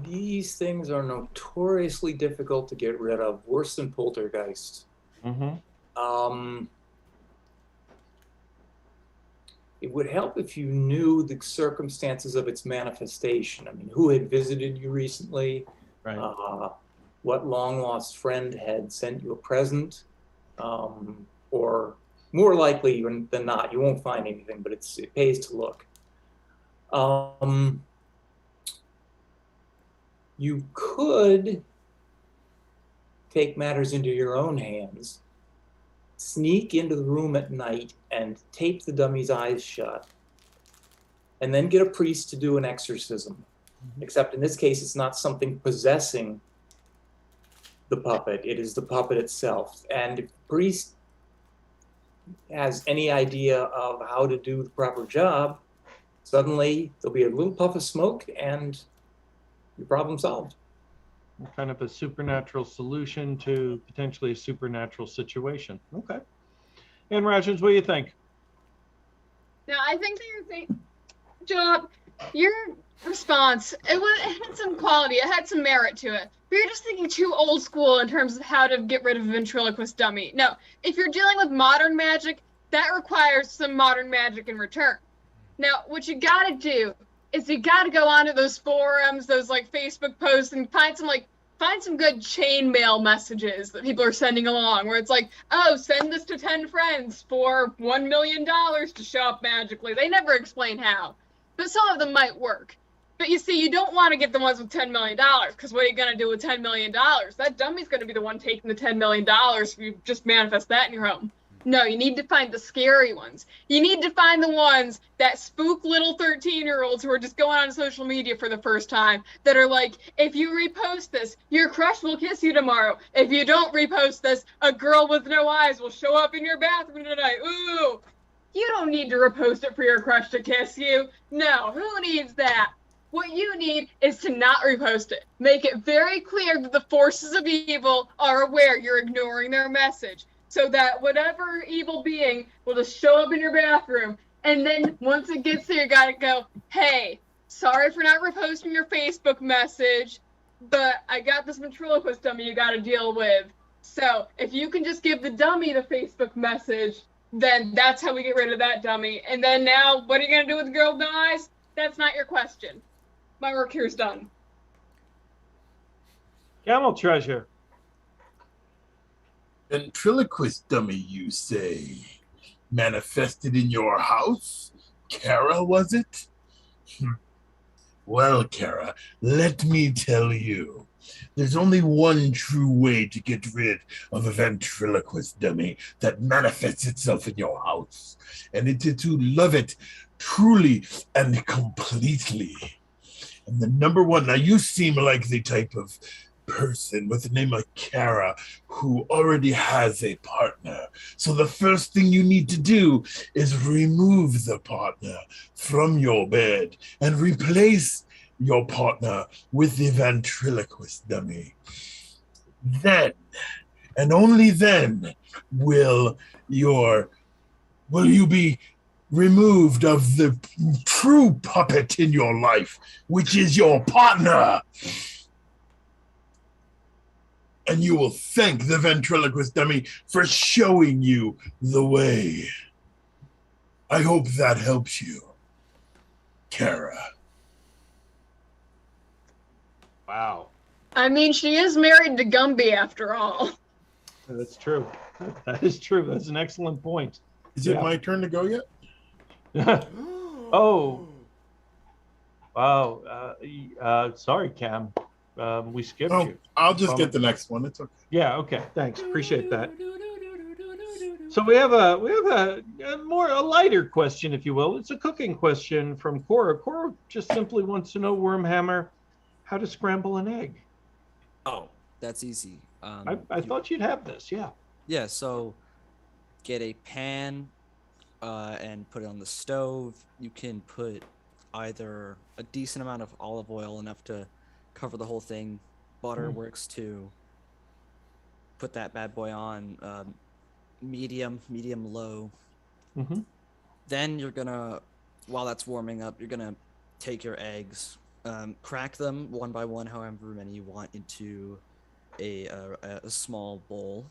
These things are notoriously difficult to get rid of, worse than poltergeist. It would help if you knew the circumstances of its manifestation. I mean, who had visited you recently? Right. What long-lost friend had sent you a present? Or more likely than not, you won't find anything, but it pays to look. You could take matters into your own hands, sneak into the room at night and tape the dummy's eyes shut, and then get a priest to do an exorcism. Except in this case, it's not something possessing the puppet, it is the puppet itself. And if the priest has any idea of how to do the proper job, suddenly there'll be a little puff of smoke and your problem solved. Kind of a supernatural solution to potentially a supernatural situation. Okay. And Rations, what do you think? Now, I think that you're saying, Joe, your response, it had some quality, it had some merit to it. But you're just thinking too old school in terms of how to get rid of a ventriloquist dummy. No, if you're dealing with modern magic, that requires some modern magic in return. Now, what you gotta do is you gotta go onto those forums, those like Facebook posts, and find some good chainmail messages that people are sending along, where it's like, oh, send this to 10 friends for $1 million to show up magically. They never explain how, but some of them might work. But you see, you don't want to get the ones with $10 million, because what are you going to do with $10 million? That dummy's going to be the one taking the $10 million if you just manifest that in your home. No, you need to find the scary ones. You need to find the ones that spook little 13-year-olds who are just going on social media for the first time, that are like, if you repost this, your crush will kiss you tomorrow. If you don't repost this, a girl with no eyes will show up in your bathroom tonight. Ooh, you don't need to repost it for your crush to kiss you. No, who needs that? What you need is to not repost it. Make it very clear that the forces of evil are aware you're ignoring their message, so that whatever evil being will just show up in your bathroom. And then once it gets there, you gotta go, hey, sorry for not reposting your Facebook message, but I got this ventriloquist dummy you gotta deal with. So if you can just give the dummy the Facebook message, then that's how we get rid of that dummy. And then now, what are you gonna do with the girl with no eyes? That's not your question. My work here is done. Camel Treasure. Ventriloquist dummy, you say? Manifested in your house? Kara, was it? Well, Kara, let me tell you. There's only one true way to get rid of a ventriloquist dummy that manifests itself in your house, and it is to love it truly and completely. And the number one, now you seem like the type of person with the name of Kara who already has a partner. So the first thing you need to do is remove the partner from your bed and replace your partner with the ventriloquist dummy. Then, and only then, will you be removed of the true puppet in your life, which is your partner. And you will thank the ventriloquist dummy for showing you the way. I hope that helps you, Kara. Wow. I mean, she is married to Gumby after all. That's true. That is true. That's an excellent point. Is it my turn to go yet? Oh. Wow. Sorry, Cam. We skipped Oh, you. I'll just get the next one. It's okay. Yeah. Okay. Thanks. Appreciate that. So we have a lighter question, if you will. It's a cooking question from Cora. Cora just simply wants to know, Wormhammer, how to scramble an egg. Oh, that's easy. I thought you'd have this. Yeah. Yeah. So get a pan and put it on the stove. You can put either a decent amount of olive oil, enough to cover the whole thing. Butter works too. Put that bad boy on medium low. Then you're gonna, while that's warming up, you're gonna take your eggs, crack them one by one, however many you want, into a small bowl.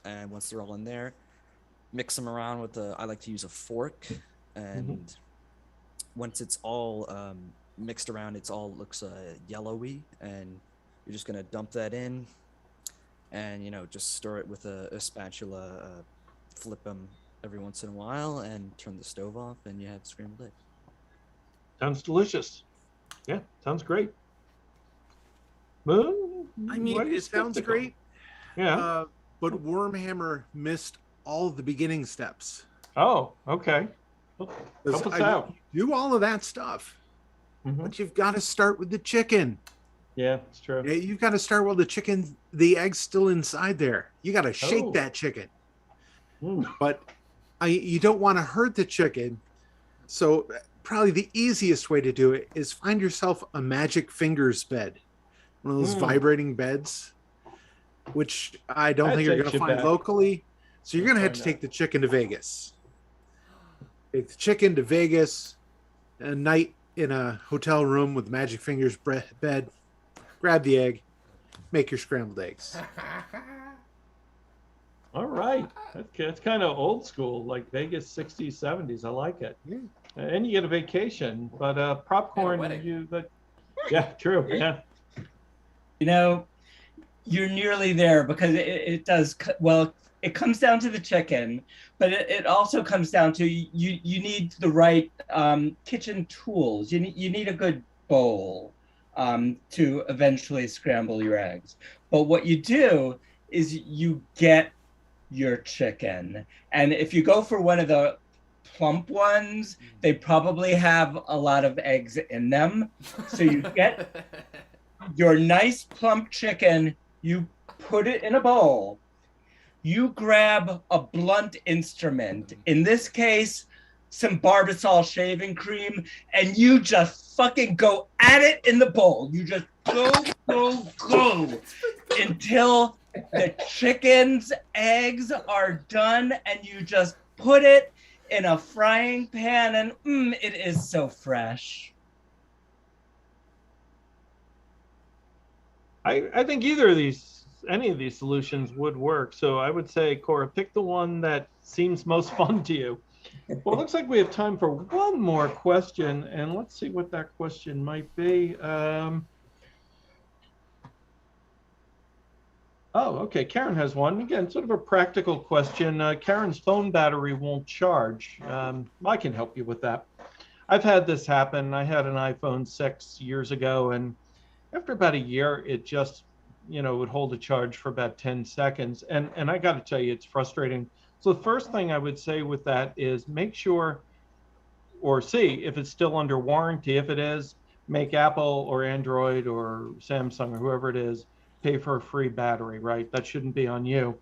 And once they're all in there, mix them around with I like to use a fork. And once it's all mixed around, it all looks yellowy, and you're just gonna dump that in, and just stir it with a spatula, flip them every once in a while, and turn the stove off, and you have scrambled eggs. Sounds delicious. Yeah, sounds great. Moon? I mean, it sounds great. Yeah. But Wormhammer missed all the beginning steps. Oh, okay. Help us out. Do all of that stuff, but you've got to start with the chicken. Yeah, it's true. Yeah, you've got to start with the egg's still inside there. You got to shake that chicken. But you don't want to hurt the chicken. So probably the easiest way to do it is find yourself a magic fingers bed. One of those vibrating beds, which I don't think you're going to find locally. So you're going to have to take the chicken to Vegas. Take the chicken to Vegas, a night in a hotel room with magic fingers bed, grab the egg, make your scrambled eggs. All right. That's kind of old school, like Vegas 60s, 70s. I like it. Yeah. And you get a vacation, but Propcorn, yeah, true. Yeah. You're nearly there, because it does, well, it comes down to the chicken, but it also comes down to you need the right kitchen tools. You need a good bowl to eventually scramble your eggs. But what you do is you get your chicken, and if you go for one of the plump ones, they probably have a lot of eggs in them. So you get your nice plump chicken, you put it in a bowl. You grab a blunt instrument, in this case, some Barbasol shaving cream, and you just fucking go at it in the bowl. You just go until the chicken's eggs are done, and you just put it in a frying pan, and it is so fresh. I think any of these solutions would work. So I would say, Cora, pick the one that seems most fun to you. Well, it looks like we have time for one more question, and let's see what that question might be. Okay. Karen has one. Again, sort of a practical question. Karen's phone battery won't charge. I can help you with that. I've had this happen. I had an iPhone 6 years ago, and after about a year, it just, would hold a charge for about 10 seconds. And I got to tell you, it's frustrating. So the first thing I would say with that is make sure, or see if it's still under warranty. If it is, make Apple or Android or Samsung or whoever it is pay for a free battery, right? That shouldn't be on you.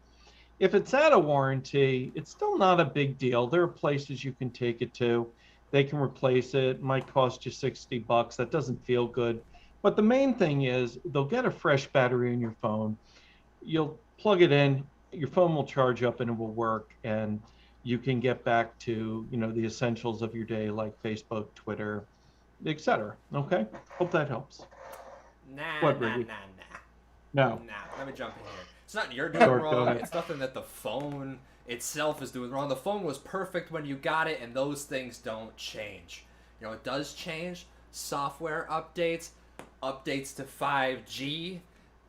If it's out of warranty, it's still not a big deal. There are places you can take it to. They can replace it. It might cost you $60. That doesn't feel good. But the main thing is they'll get a fresh battery in your phone. You'll plug it in, your phone will charge up and it will work, and you can get back to, the essentials of your day like Facebook, Twitter, etc. Okay? Hope that helps. Nah. No. Let me jump in here. It's not you're doing wrong. It's nothing that the phone itself is doing wrong. The phone was perfect when you got it, and those things don't change. It does change. Software updates to 5G,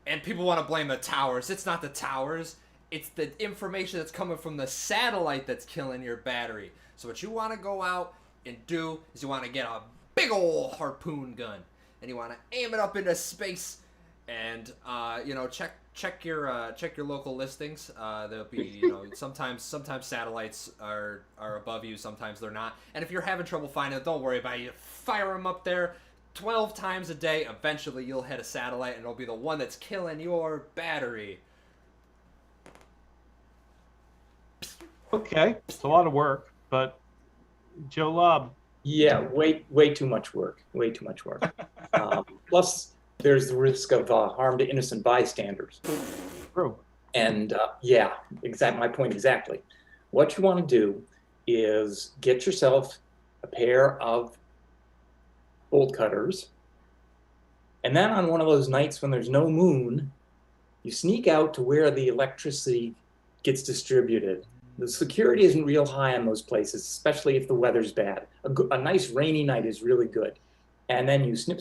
and people want to blame the towers. It's not the towers. It's the information that's coming from the satellite that's killing your battery. So what you want to go out and do is you want to get a big old harpoon gun, and you want to aim it up into space, And check your local listings. There'll be sometimes satellites are above you, sometimes they're not. And if you're having trouble finding it, don't worry about it. You fire them up there 12 times a day. Eventually you'll hit a satellite, and it'll be the one that's killing your battery. Okay, it's a lot of work, but Joe Lobb. Yeah, way too much work. Way too much work. Plus, there's the risk of harm to innocent bystanders. True. And my point exactly. What you want to do is get yourself a pair of bolt cutters, and then on one of those nights when there's no moon, you sneak out to where the electricity gets distributed. The security isn't real high in those places, especially if the weather's bad. A nice rainy night is really good. And then you snip,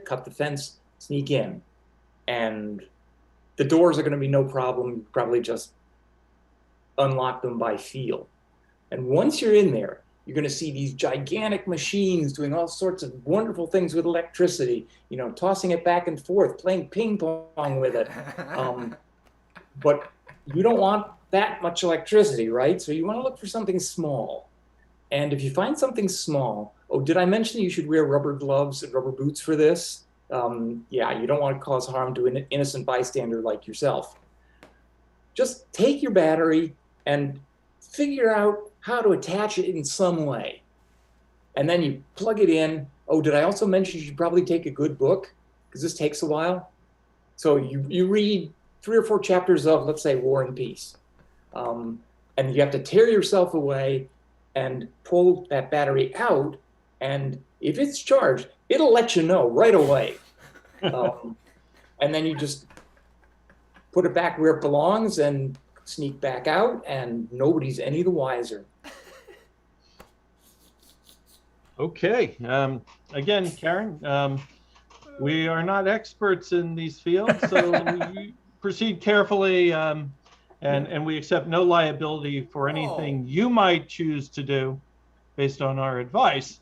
cut the fence, sneak in. And the doors are going to be no problem. You probably just unlock them by feel. And once you're in there, you're going to see these gigantic machines doing all sorts of wonderful things with electricity, tossing it back and forth, playing ping pong with it. But you don't want that much electricity, right? So you want to look for something small. And if you find something small, did I mention you should wear rubber gloves and rubber boots for this? You don't want to cause harm to an innocent bystander like yourself. Just take your battery and figure out how to attach it in some way. And then you plug it in. Did I also mention you should probably take a good book? Because this takes a while. So you read 3 or 4 chapters of, let's say, War and Peace. And you have to tear yourself away and pull that battery out. And if it's charged, it'll let you know right away. And then you just put it back where it belongs and sneak back out, and nobody's any the wiser. Okay. Again, Karen, we are not experts in these fields, so we proceed carefully, and we accept no liability for anything you might choose to do based on our advice.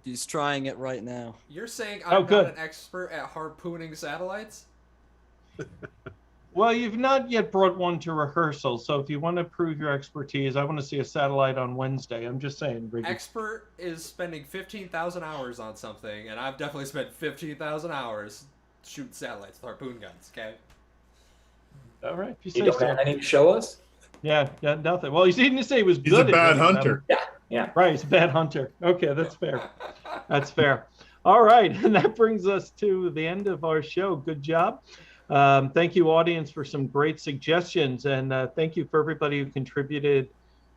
He's trying it right now. You're saying I'm not an expert at harpooning satellites? Well, you've not yet brought one to rehearsal, so if you want to prove your expertise, I want to see a satellite on Wednesday. I'm just saying. Ricky. Expert is spending 15,000 hours on something, and I've definitely spent 15,000 hours shooting satellites with harpoon guns, okay? All right. You don't have anything to show us? Yeah, nothing. Well, he didn't say he was good. He's a bad hunter. Yeah. Right, he's a bad hunter. Okay, that's fair. That's fair. All right, and that brings us to the end of our show. Good job. Thank you, audience, for some great suggestions, and thank you for everybody who contributed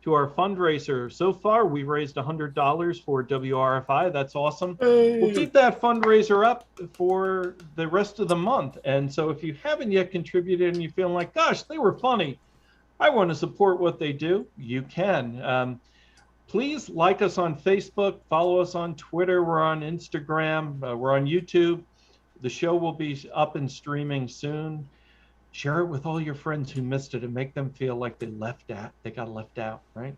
to our fundraiser. So far, we raised $100 for WRFI. That's awesome. Hey. We'll keep that fundraiser up for the rest of the month. And so if you haven't yet contributed and you feel like, gosh, they were funny, I want to support what they do, you can. Please like us on Facebook, follow us on Twitter, we're on Instagram, we're on YouTube. The show will be up and streaming soon. Share it with all your friends who missed it and make them feel like they got left out, right?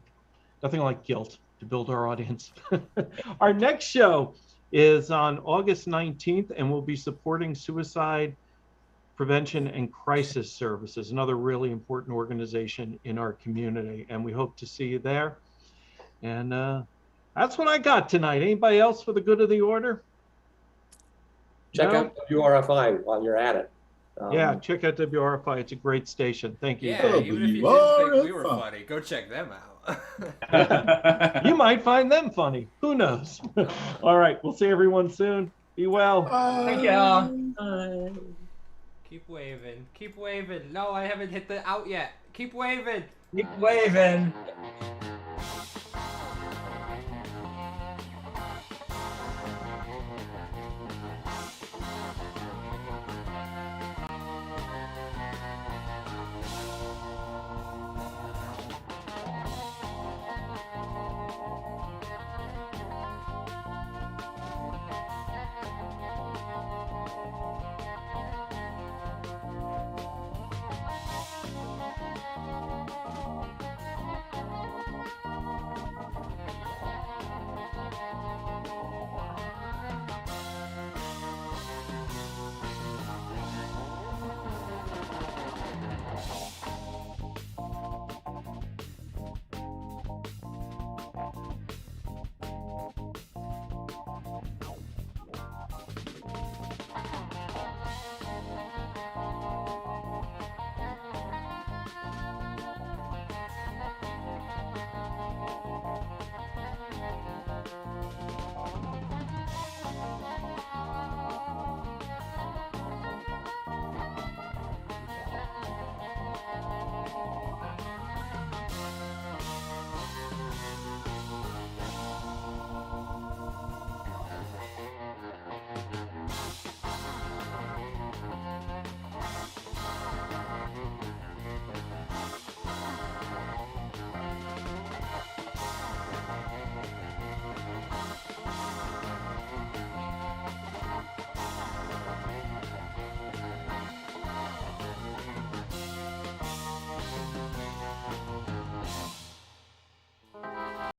Nothing like guilt to build our audience. Our next show is on August 19th, and we'll be supporting suicide prevention and crisis services, another really important organization in our community. And we hope to see you there. And that's what I got tonight. Anybody else for the good of the order? Check out WRFI while you're at it. Yeah, check out WRFI. It's a great station. Thank you. Yeah, even if you didn't think we were funny, go check them out. You might find them funny. Who knows? All right, we'll see everyone soon. Be well. Thank you. Keep waving. Keep waving. No, I haven't hit the out yet. Keep waving. Keep waving.